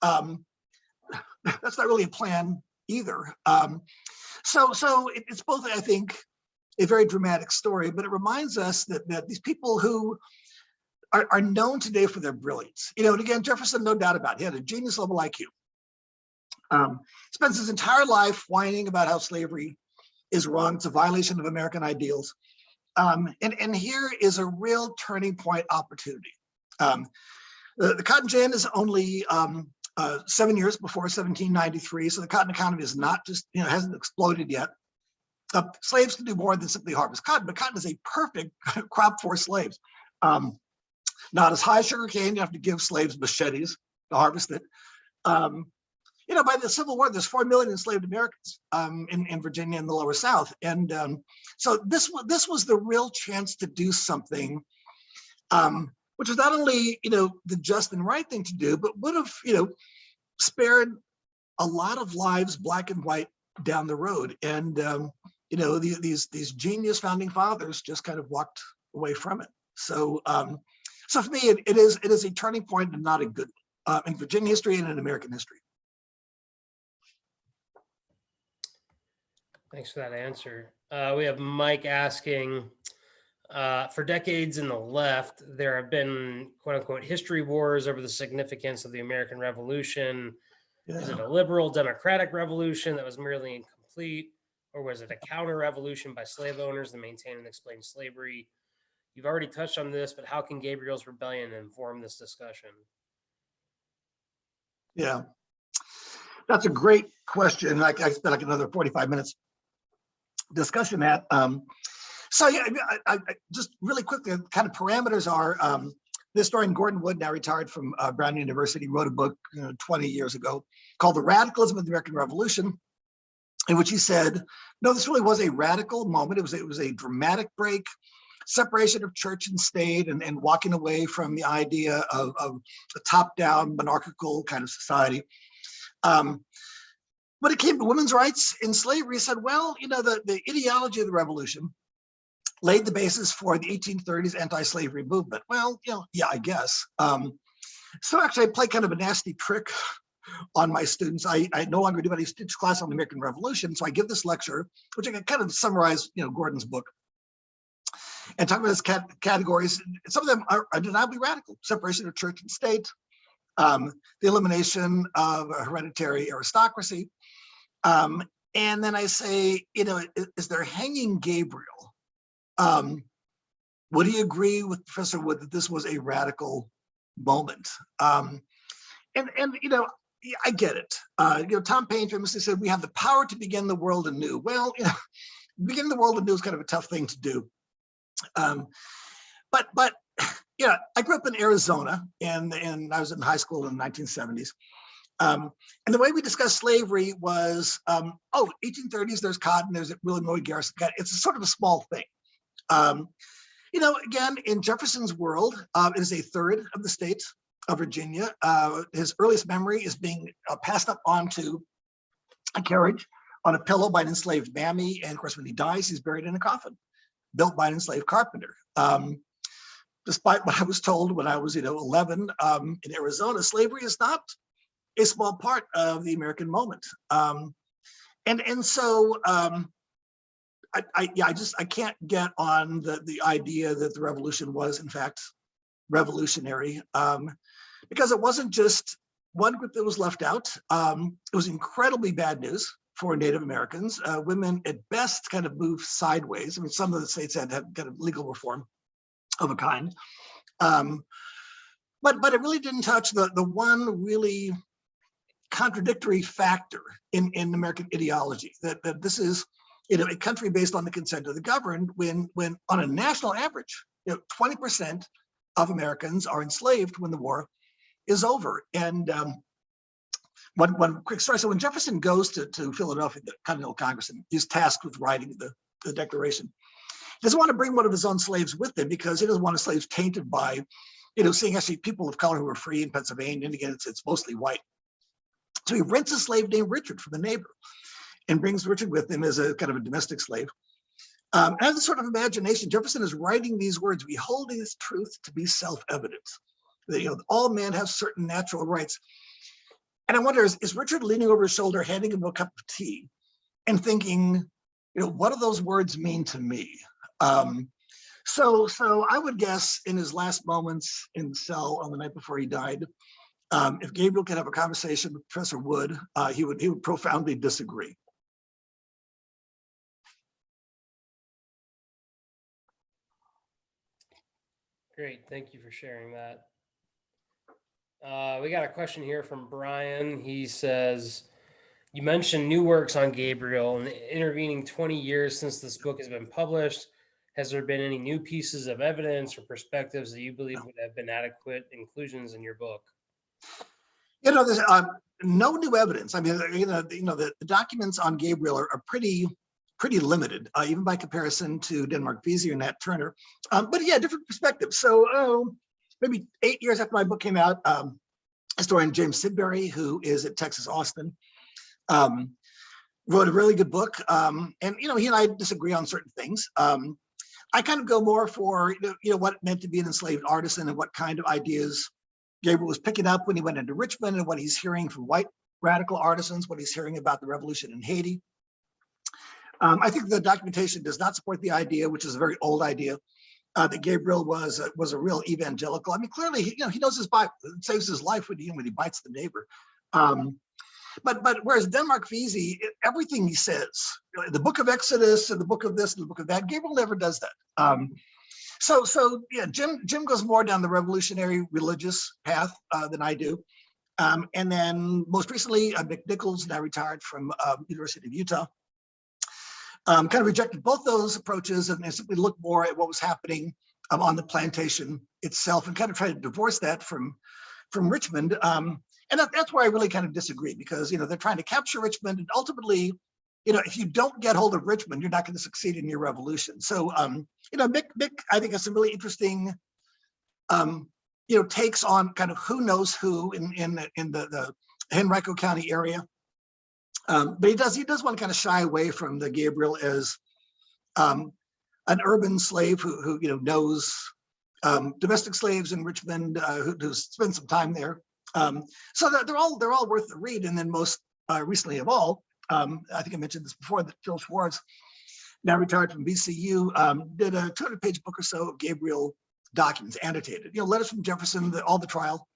that's not really a plan either. So it's both, I think, a very dramatic story, but it reminds us that these people who are known today for their brilliance, and again, Jefferson, no doubt about it, he had a genius level IQ. Spends his entire life whining about how slavery is wrong, it's a violation of American ideals. And here is a real turning point opportunity. The cotton gin is only 7 years before 1793, so the cotton economy is not just, hasn't exploded yet. Slaves can do more than simply harvest cotton, but cotton is a perfect crop for slaves. Not as high sugar cane, you have to give slaves machetes to harvest it. By the Civil War, there's 4 million enslaved Americans in Virginia and the Lower South. And so this was the real chance to do something, which is not only, the just and right thing to do, but would have, spared a lot of lives, black and white, down the road. And these genius founding fathers just kind of walked away from it. So, so for me, it is a turning point and not a good one in Virginia history and in American history.
Thanks for that answer. We have Mike asking, for decades in the left, there have been quote unquote history wars over the significance of the American Revolution.
Yeah.
Is it a liberal democratic revolution that was merely incomplete, or was it a counter revolution by slave owners to maintain and explain slavery? You've already touched on this, but how can Gabriel's rebellion inform this discussion?
Yeah, that's a great question. I spent like another 45 minutes discussing that. So yeah, I just really quickly, kind of parameters are, the historian Gordon Wood, now retired from Brown University, wrote a book 20 years ago called The Radicalism of the American Revolution, in which he said, no, this really was a radical moment. It was a dramatic break, separation of church and state, and walking away from the idea of a top-down monarchical kind of society. When it came to women's rights in slavery, he said, well, the ideology of the revolution laid the basis for the 1830s anti-slavery movement. Well, yeah, I guess. So actually, I play kind of a nasty trick on my students. I no longer do any students class on the American Revolution, so I give this lecture, which I can kind of summarize, Gordon's book, and talk about his categories. Some of them are undeniably radical: separation of church and state, the elimination of a hereditary aristocracy, and then I say, is there hanging Gabriel? Would he agree with Professor Wood that this was a radical moment? And I get it. Tom Paine famously said, "We have the power to begin the world anew." Well, beginning the world anew is kind of a tough thing to do. But I grew up in Arizona, and I was in high school in the 1970s. And the way we discussed slavery was, 1830s, there's cotton, there's really no garrison. It's a sort of a small thing. Again, in Jefferson's world, it is a third of the state of Virginia. His earliest memory is being passed up onto a carriage on a pillow by an enslaved mammy. And of course, when he dies, he's buried in a coffin built by an enslaved carpenter. Despite what I was told when I was, 11 in Arizona, slavery is not a small part of the American moment. So I can't get on the idea that the revolution was in fact revolutionary, because it wasn't just one group that was left out. It was incredibly bad news for Native Americans. Women at best kind of moved sideways. I mean, some of the states had kind of legal reform of a kind, but it really didn't touch the one really contradictory factor in American ideology, that this is a country based on the consent of the governed, when on a national average, 20% of Americans are enslaved when the war is over. And one quick story. So when Jefferson goes to Philadelphia, the Continental Congress, and he's tasked with writing the Declaration, he doesn't want to bring one of his own slaves with him because he doesn't want his slaves tainted by, seeing actually people of color who are free in Pennsylvania. And again, it's mostly white. So he rents a slave named Richard from a neighbor and brings Richard with him as a kind of a domestic slave. And as a sort of imagination, Jefferson is writing these words: "We hold this truth to be self-evident, that all men have certain natural rights." And I wonder, is Richard leaning over his shoulder, handing him a cup of tea, and thinking, what do those words mean to me? So I would guess in his last moments in the cell on the night before he died, if Gabriel could have a conversation with Professor Wood, he would profoundly disagree.
Great, thank you for sharing that. We got a question here from Brian. He says, you mentioned new works on Gabriel. In the intervening 20 years since this book has been published, has there been any new pieces of evidence or perspectives that you believe would have been adequate inclusions in your book?
There's no new evidence. I mean, the documents on Gabriel are pretty limited, even by comparison to Denmark Vesey and Nat Turner. But yeah, different perspectives. So maybe 8 years after my book came out, historian James Sidbury, who is at Texas Austin, wrote a really good book. And he and I disagree on certain things. I kind of go more for what it meant to be an enslaved artisan and what kind of ideas Gabriel was picking up when he went into Richmond, and what he's hearing from white radical artisans, what he's hearing about the revolution in Haiti. I think the documentation does not support the idea, which is a very old idea, that Gabriel was a real evangelical. I mean, clearly, he knows his Bible. It saves his life when he bites the neighbor. But whereas Denmark Vesey, everything he says, the book of Exodus and the book of this and the book of that, Gabriel never does that. So yeah, Jim goes more down the revolutionary religious path than I do. And then most recently, Mick Nichols, now retired from University of Utah, kind of rejected both those approaches and simply looked more at what was happening on the plantation itself, and kind of tried to divorce that from Richmond. And that's where I really kind of disagree, because they're trying to capture Richmond, and ultimately, if you don't get hold of Richmond, you're not going to succeed in your revolution. So Mick I think has some really interesting takes on kind of who knows who in the Henrico County area. But he does want to kind of shy away from the Gabriel as an urban slave who knows domestic slaves in Richmond, who spent some time there. So that they're all worth the read. And then most recently of all, I think I mentioned this before, that Phil Schwartz, now retired from VCU, did a 200-page book or so of Gabriel documents, annotated, letters from Jefferson, all the trial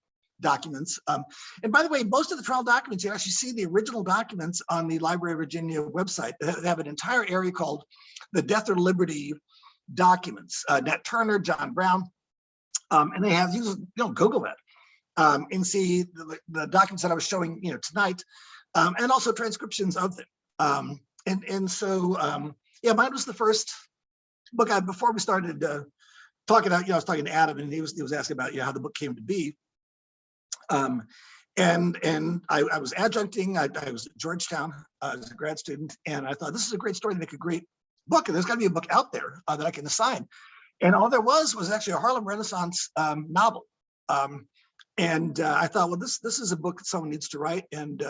documents. And by the way, most of the trial documents, you actually see the original documents on the Library of Virginia website. They have an entire area called the Death or Liberty documents. Nat Turner, John Brown, and they have, Google that and see the documents that I was showing, tonight, and also transcriptions of them. So yeah, mine was the first book. Before we started talking about, I was talking to Adam, and he was asking about how the book came to be. And I was adjuncting. I was at Georgetown as a grad student, and I thought, this is a great story to make a great book, and there's got to be a book out there that I can assign. And all there was actually a Harlem Renaissance novel. And I thought, well, this is a book that someone needs to write, and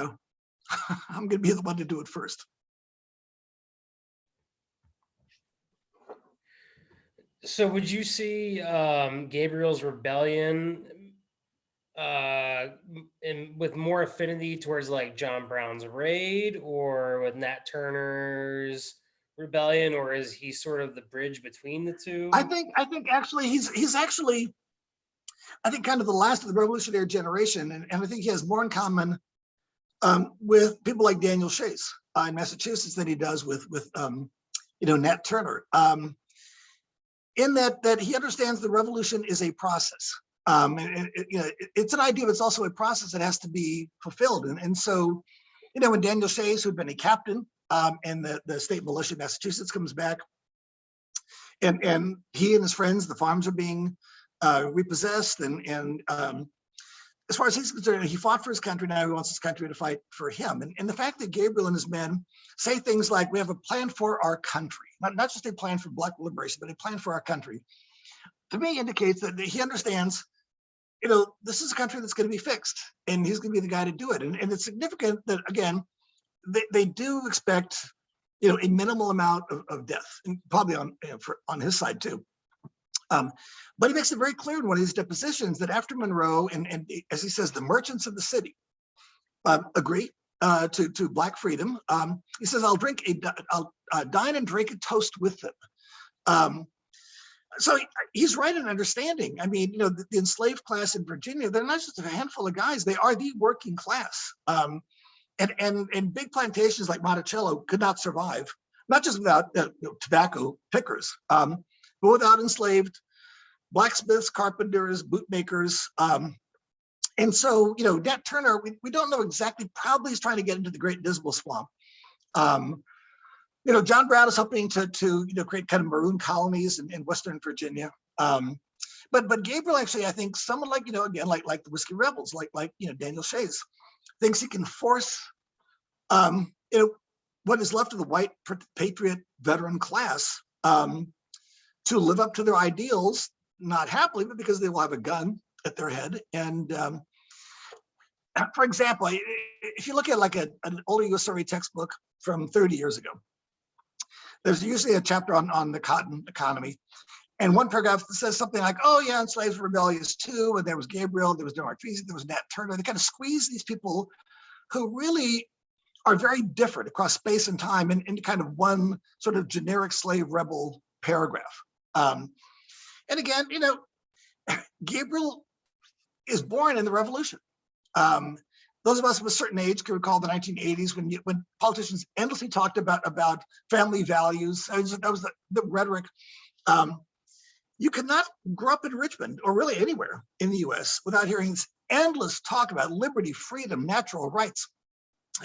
I'm going to be the one to do it first.
So would you see Gabriel's Rebellion with more affinity towards like John Brown's Raid, or with Nat Turner's Rebellion, or is he sort of the bridge between the two?
I think actually he's actually, I think, kind of the last of the revolutionary generation, and I think he has more in common with people like Daniel Chase in Massachusetts than he does with Nat Turner. In that he understands the revolution is a process. It's an idea, but it's also a process that has to be fulfilled. And so, when Daniel Chase, who'd been a captain in the state militia of Massachusetts, comes back, and he and his friends, the farms are being repossessed, and as far as he's concerned, he fought for his country. Now he wants his country to fight for him. And the fact that Gabriel and his men say things like, we have a plan for our country, not just a plan for Black liberation, but a plan for our country, to me indicates that he understands, this is a country that's going to be fixed, and he's going to be the guy to do it. And it's significant that, again, they do expect, a minimal amount of death, and probably on his side too. But he makes it very clear in one of his depositions that after Monroe, and as he says, the merchants of the city agree to Black freedom. He says, I'll dine and drink a toast with them. So he's right in understanding. I mean, the enslaved class in Virginia, they're not just a handful of guys, they are the working class. And big plantations like Monticello could not survive, not just without tobacco pickers, but without enslaved blacksmiths, carpenters, bootmakers. And so, Nat Turner, we don't know exactly, probably he's trying to get into the Great Dismal Swamp. John Brown is hoping to create kind of maroon colonies in Western Virginia. But Gabriel actually, I think, someone like, again, like the Whiskey Rebels, like Daniel Chase, thinks he can force, what is left of the white patriot veteran class to live up to their ideals, not happily, but because they will have a gun at their head. And for example, if you look at like an older U.S. Survey textbook from 30 years ago, there's usually a chapter on the cotton economy. And one paragraph that says something like, oh yeah, and slaves were rebellious too, and there was Gabriel, there was Denmark Vesey, there was Nat Turner. They kind of squeeze these people who really are very different across space and time into kind of one sort of generic slave rebel paragraph. And again, you know, Gabriel is born in the Revolution. Those of us of a certain age can recall the 1980s when politicians endlessly talked about family values. That was the rhetoric. You could not grow up in Richmond or really anywhere in the US without hearing this endless talk about liberty, freedom, natural rights.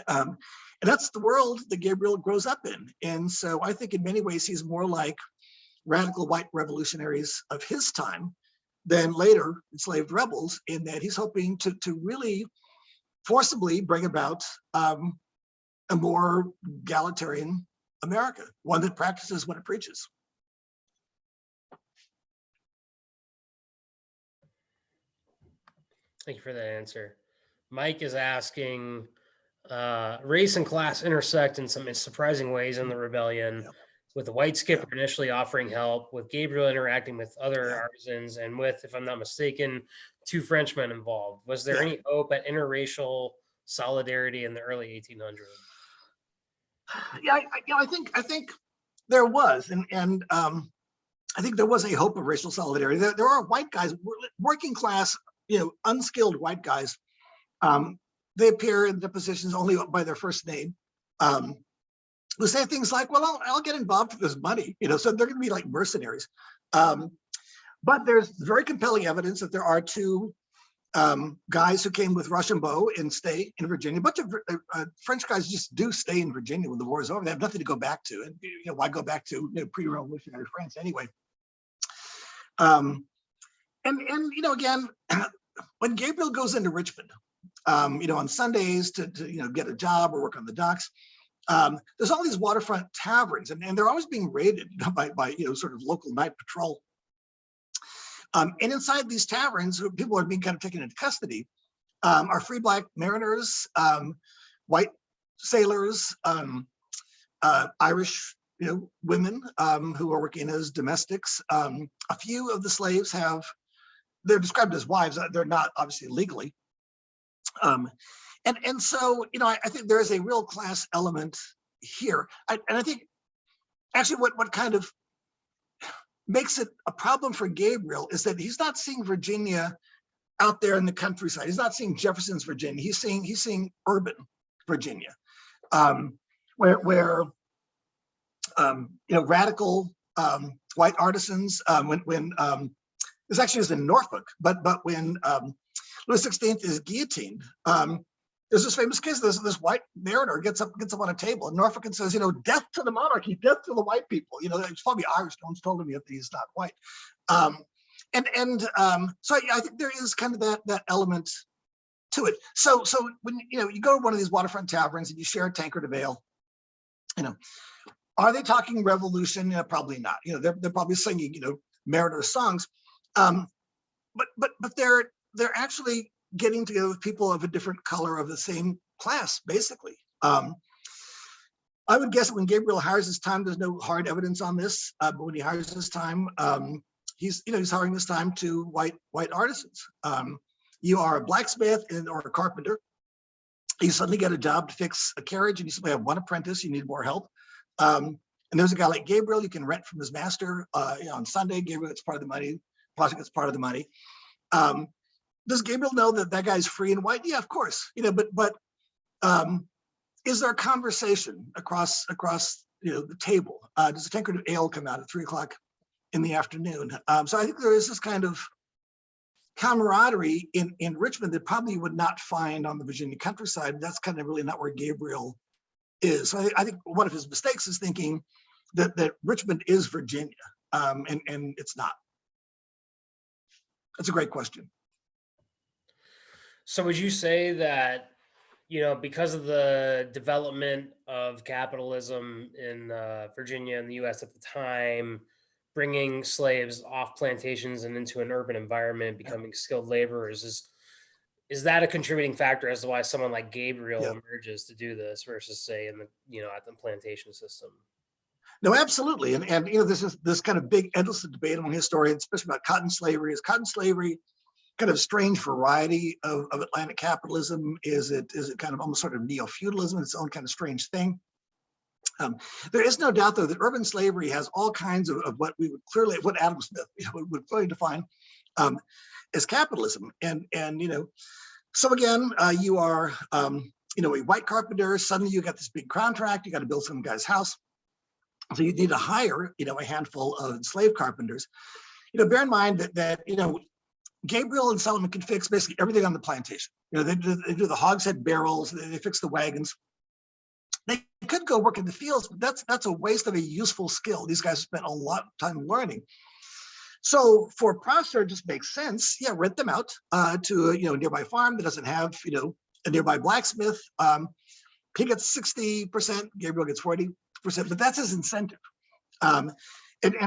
And that's the world that Gabriel grows up in. And so I think in many ways he's more like radical white revolutionaries of his time than later enslaved rebels, in that he's hoping to really forcibly bring about a more egalitarian America, one that practices what it preaches.
Thank you for that answer. Mike is asking, race and class intersect in some surprising ways in the rebellion, with the white skipper initially offering help, with Gabriel interacting with other artisans, and with, if I'm not mistaken, 2 Frenchmen involved. Was there any hope at interracial solidarity in the early 1800s?
Yeah, I think there was, and I think there was a hope of racial solidarity. There are white guys, working class, you know, unskilled white guys. They appear in depositions only by their first name, who say things like, well, I'll get involved with this money, you know, so they're going to be like mercenaries. But there's very compelling evidence that there are 2 guys who came with Rochambeau and stay in Virginia. A bunch of French guys just do stay in Virginia when the war is over. They have nothing to go back to. And, you know, why go back to, you know, pre-revolutionary France anyway? And you know, again, when Gabriel goes into Richmond, you know, on Sundays to you know, get a job or work on the docks, there's all these waterfront taverns, and they're always being raided by you know, sort of local night patrol. And inside these taverns, people are being kind of taken into custody, are free Black mariners, white sailors, Irish, you know, women who are working as domestics. A few of the slaves they're described as wives. They're not obviously legally. And so, you know, I think there is a real class element here. And I think actually what kind of makes it a problem for Gabriel is that he's not seeing Virginia out there in the countryside. He's not seeing Jefferson's Virginia. He's seeing urban Virginia, where you know, radical white artisans. When this actually is in Norfolk, but when Louis XVI is guillotined, there's this famous case. This white mariner gets up on a table in Norfolk and says, you know, death to the monarchy, death to the white people. You know, it's probably Irish. No one's told him yet that he's not white. So I think there is kind of that element to it. So when you know, you go to one of these waterfront taverns and you share a tankard of ale, you know, are they talking revolution? You know, probably not. You know, they're probably singing, you know, mariner songs, but they're actually getting together with people of a different color of the same class, basically. I would guess that when Gabriel hires his time, there's no hard evidence on this, but when he hires his time, he's hiring this time to white artisans. You are a blacksmith or a carpenter. You suddenly get a job to fix a carriage, and you simply have one apprentice. You need more help. And there's a guy like Gabriel you can rent from his master. You know, on Sunday, Gabriel gets part of the money. Project gets part of the money. Does Gabriel know that guy's free and white? Yeah, of course. You know, but is there a conversation across you know, the table? Does a tankard of ale come out at 3 o'clock in the afternoon? So I think there is this kind of camaraderie in Richmond that probably you would not find on the Virginia countryside. That's kind of really not where Gabriel is. So I think one of his mistakes is thinking that Richmond is Virginia, and it's not. That's a great question.
So would you say that, you know, because of the development of capitalism in Virginia and the U.S. at the time, bringing slaves off plantations and into an urban environment, becoming skilled laborers, is that a contributing factor as to why someone like Gabriel
Yeah.
emerges to do this versus say in the, at the plantation system?
No, absolutely. And this is this kind of big endless debate among historians, especially about cotton slavery. Is cotton slavery kind of strange variety of Atlantic capitalism? Is it kind of almost sort of neo-feudalism, its own kind of strange thing? There is no doubt, though, that urban slavery has all kinds of what we would clearly, what Adam Smith would clearly define as capitalism. And so again, you are a white carpenter. Suddenly, you got this big contract. You got to build some guy's house. So you need to hire, a handful of enslaved carpenters. Bear in mind that Gabriel and Solomon can fix basically everything on the plantation. They do the hogshead barrels. They fix the wagons. They could go work in the fields, but that's a waste of a useful skill. These guys spent a lot of time learning. So for Prosser, it just makes sense. Yeah, rent them out to a nearby farm that doesn't have a nearby blacksmith. He gets 60%, Gabriel gets 40%, but that's his incentive. And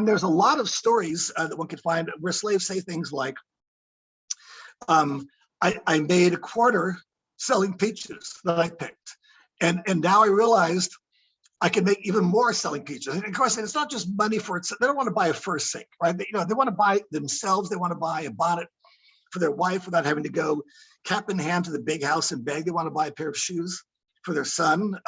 there's a lot of stories that one could find where slaves say things like, I made a quarter selling peaches that I picked. And now I realized I can make even more selling peaches. And of course, it's not just money for it. They don't want to buy a fur sink, right? They want to buy themselves. They want to buy a bonnet for their wife without having to go cap in hand to the big house and beg. They want to buy a pair of shoes for their son.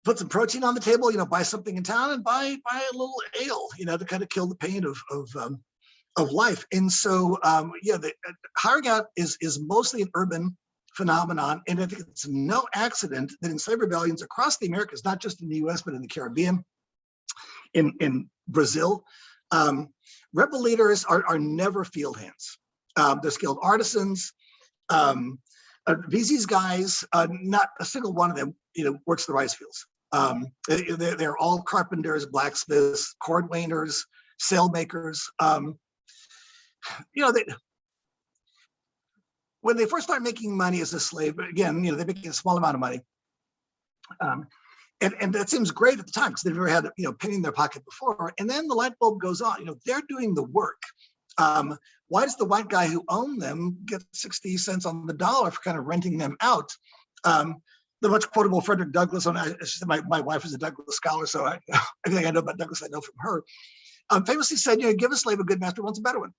Put some protein on the table, buy something in town and buy a little ale, to kind of kill the pain of life. And so, the hiring out is mostly an urban phenomenon. And I think it's no accident that in slave rebellions across the Americas, not just in the US, but in the Caribbean, in Brazil, rebel leaders are never field hands. They're skilled artisans. These guys, not a single one of them, works the rice fields. They're all carpenters, blacksmiths, cordwainers, sail makers. When they first start making money as a slave, again, they're making a small amount of money. And that seems great at the time because they've never had a penny in their pocket before. And then the light bulb goes on. They're doing the work. Why does the white guy who owned them get 60 cents on the dollar for kind of renting them out? The much quotable Frederick Douglass, my wife is a Douglass scholar, so everything I know about Douglass I know from her, famously said, give a slave a good master, wants a better one.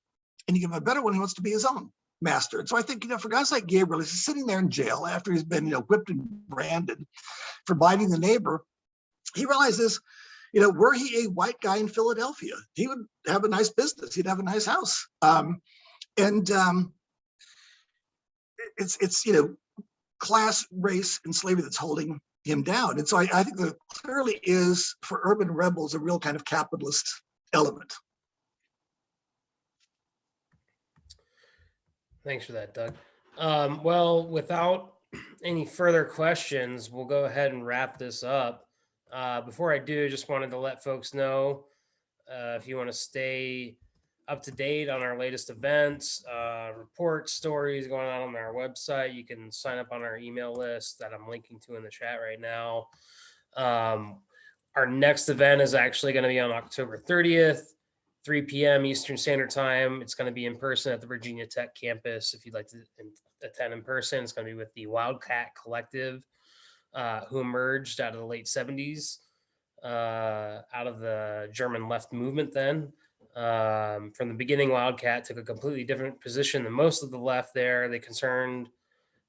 And you give him a better one, he wants to be his own master. And so I think, for guys like Gabriel, he's sitting there in jail after he's been, whipped and branded for biting the neighbor. He realizes, were he a white guy in Philadelphia, he would have a nice business. He'd have a nice house. It's class, race, and slavery that's holding him down. And so I think there clearly is, for urban rebels, a real kind of capitalist element.
Thanks for that, Doug. Well, without any further questions, we'll go ahead and wrap this up. Before I do, just wanted to let folks know if you want to stay up to date on our latest events, reports, stories going on our website, you can sign up on our email list that I'm linking to in the chat right now. Our next event is actually going to be on October 30th. 3 p.m. Eastern Standard Time. It's going to be in person at the Virginia Tech campus. If you'd like to attend in person, it's going to be with the Wildcat Collective, who emerged out of the late 70s, out of the German left movement then. From the beginning, Wildcat took a completely different position than most of the left there. They concerned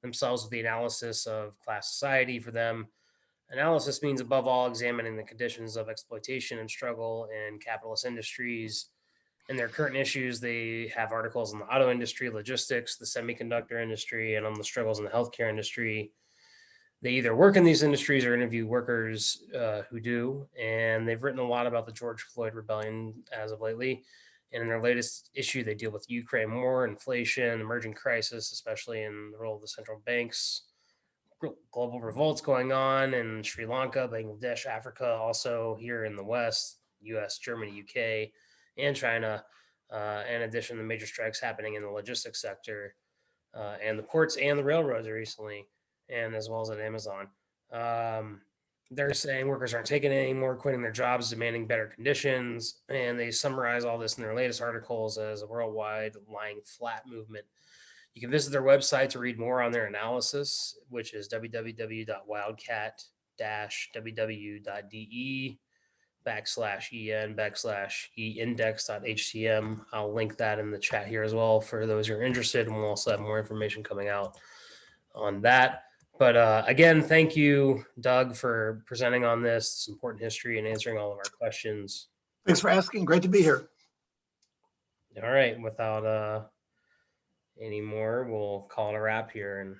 themselves with the analysis of class society. For them, analysis means, above all, examining the conditions of exploitation and struggle in capitalist industries. In their current issues, they have articles on the auto industry, logistics, the semiconductor industry, and on the struggles in the healthcare industry. They either work in these industries or interview workers who do. And they've written a lot about the George Floyd rebellion as of lately. And in their latest issue, they deal with Ukraine war, inflation, emerging crisis, especially in the role of the central banks, global revolts going on in Sri Lanka, Bangladesh, Africa, also here in the West, US, Germany, UK, and China. In addition to major strikes happening in the logistics sector and the ports and the railroads recently, and as well as at Amazon. They're saying workers aren't taking it anymore, quitting their jobs, demanding better conditions. And they summarize all this in their latest articles as a worldwide lying flat movement You can visit their website to read more on their analysis, which is www.wildcat-ww.de/en/eindex.htm. I'll link that in the chat here as well for those who are interested, and we'll also have more information coming out on that. But again, thank you, Doug, for presenting on this important history and answering all of our questions.
Thanks for asking. Great to be here.
All right, without any more, we'll call it a wrap here. And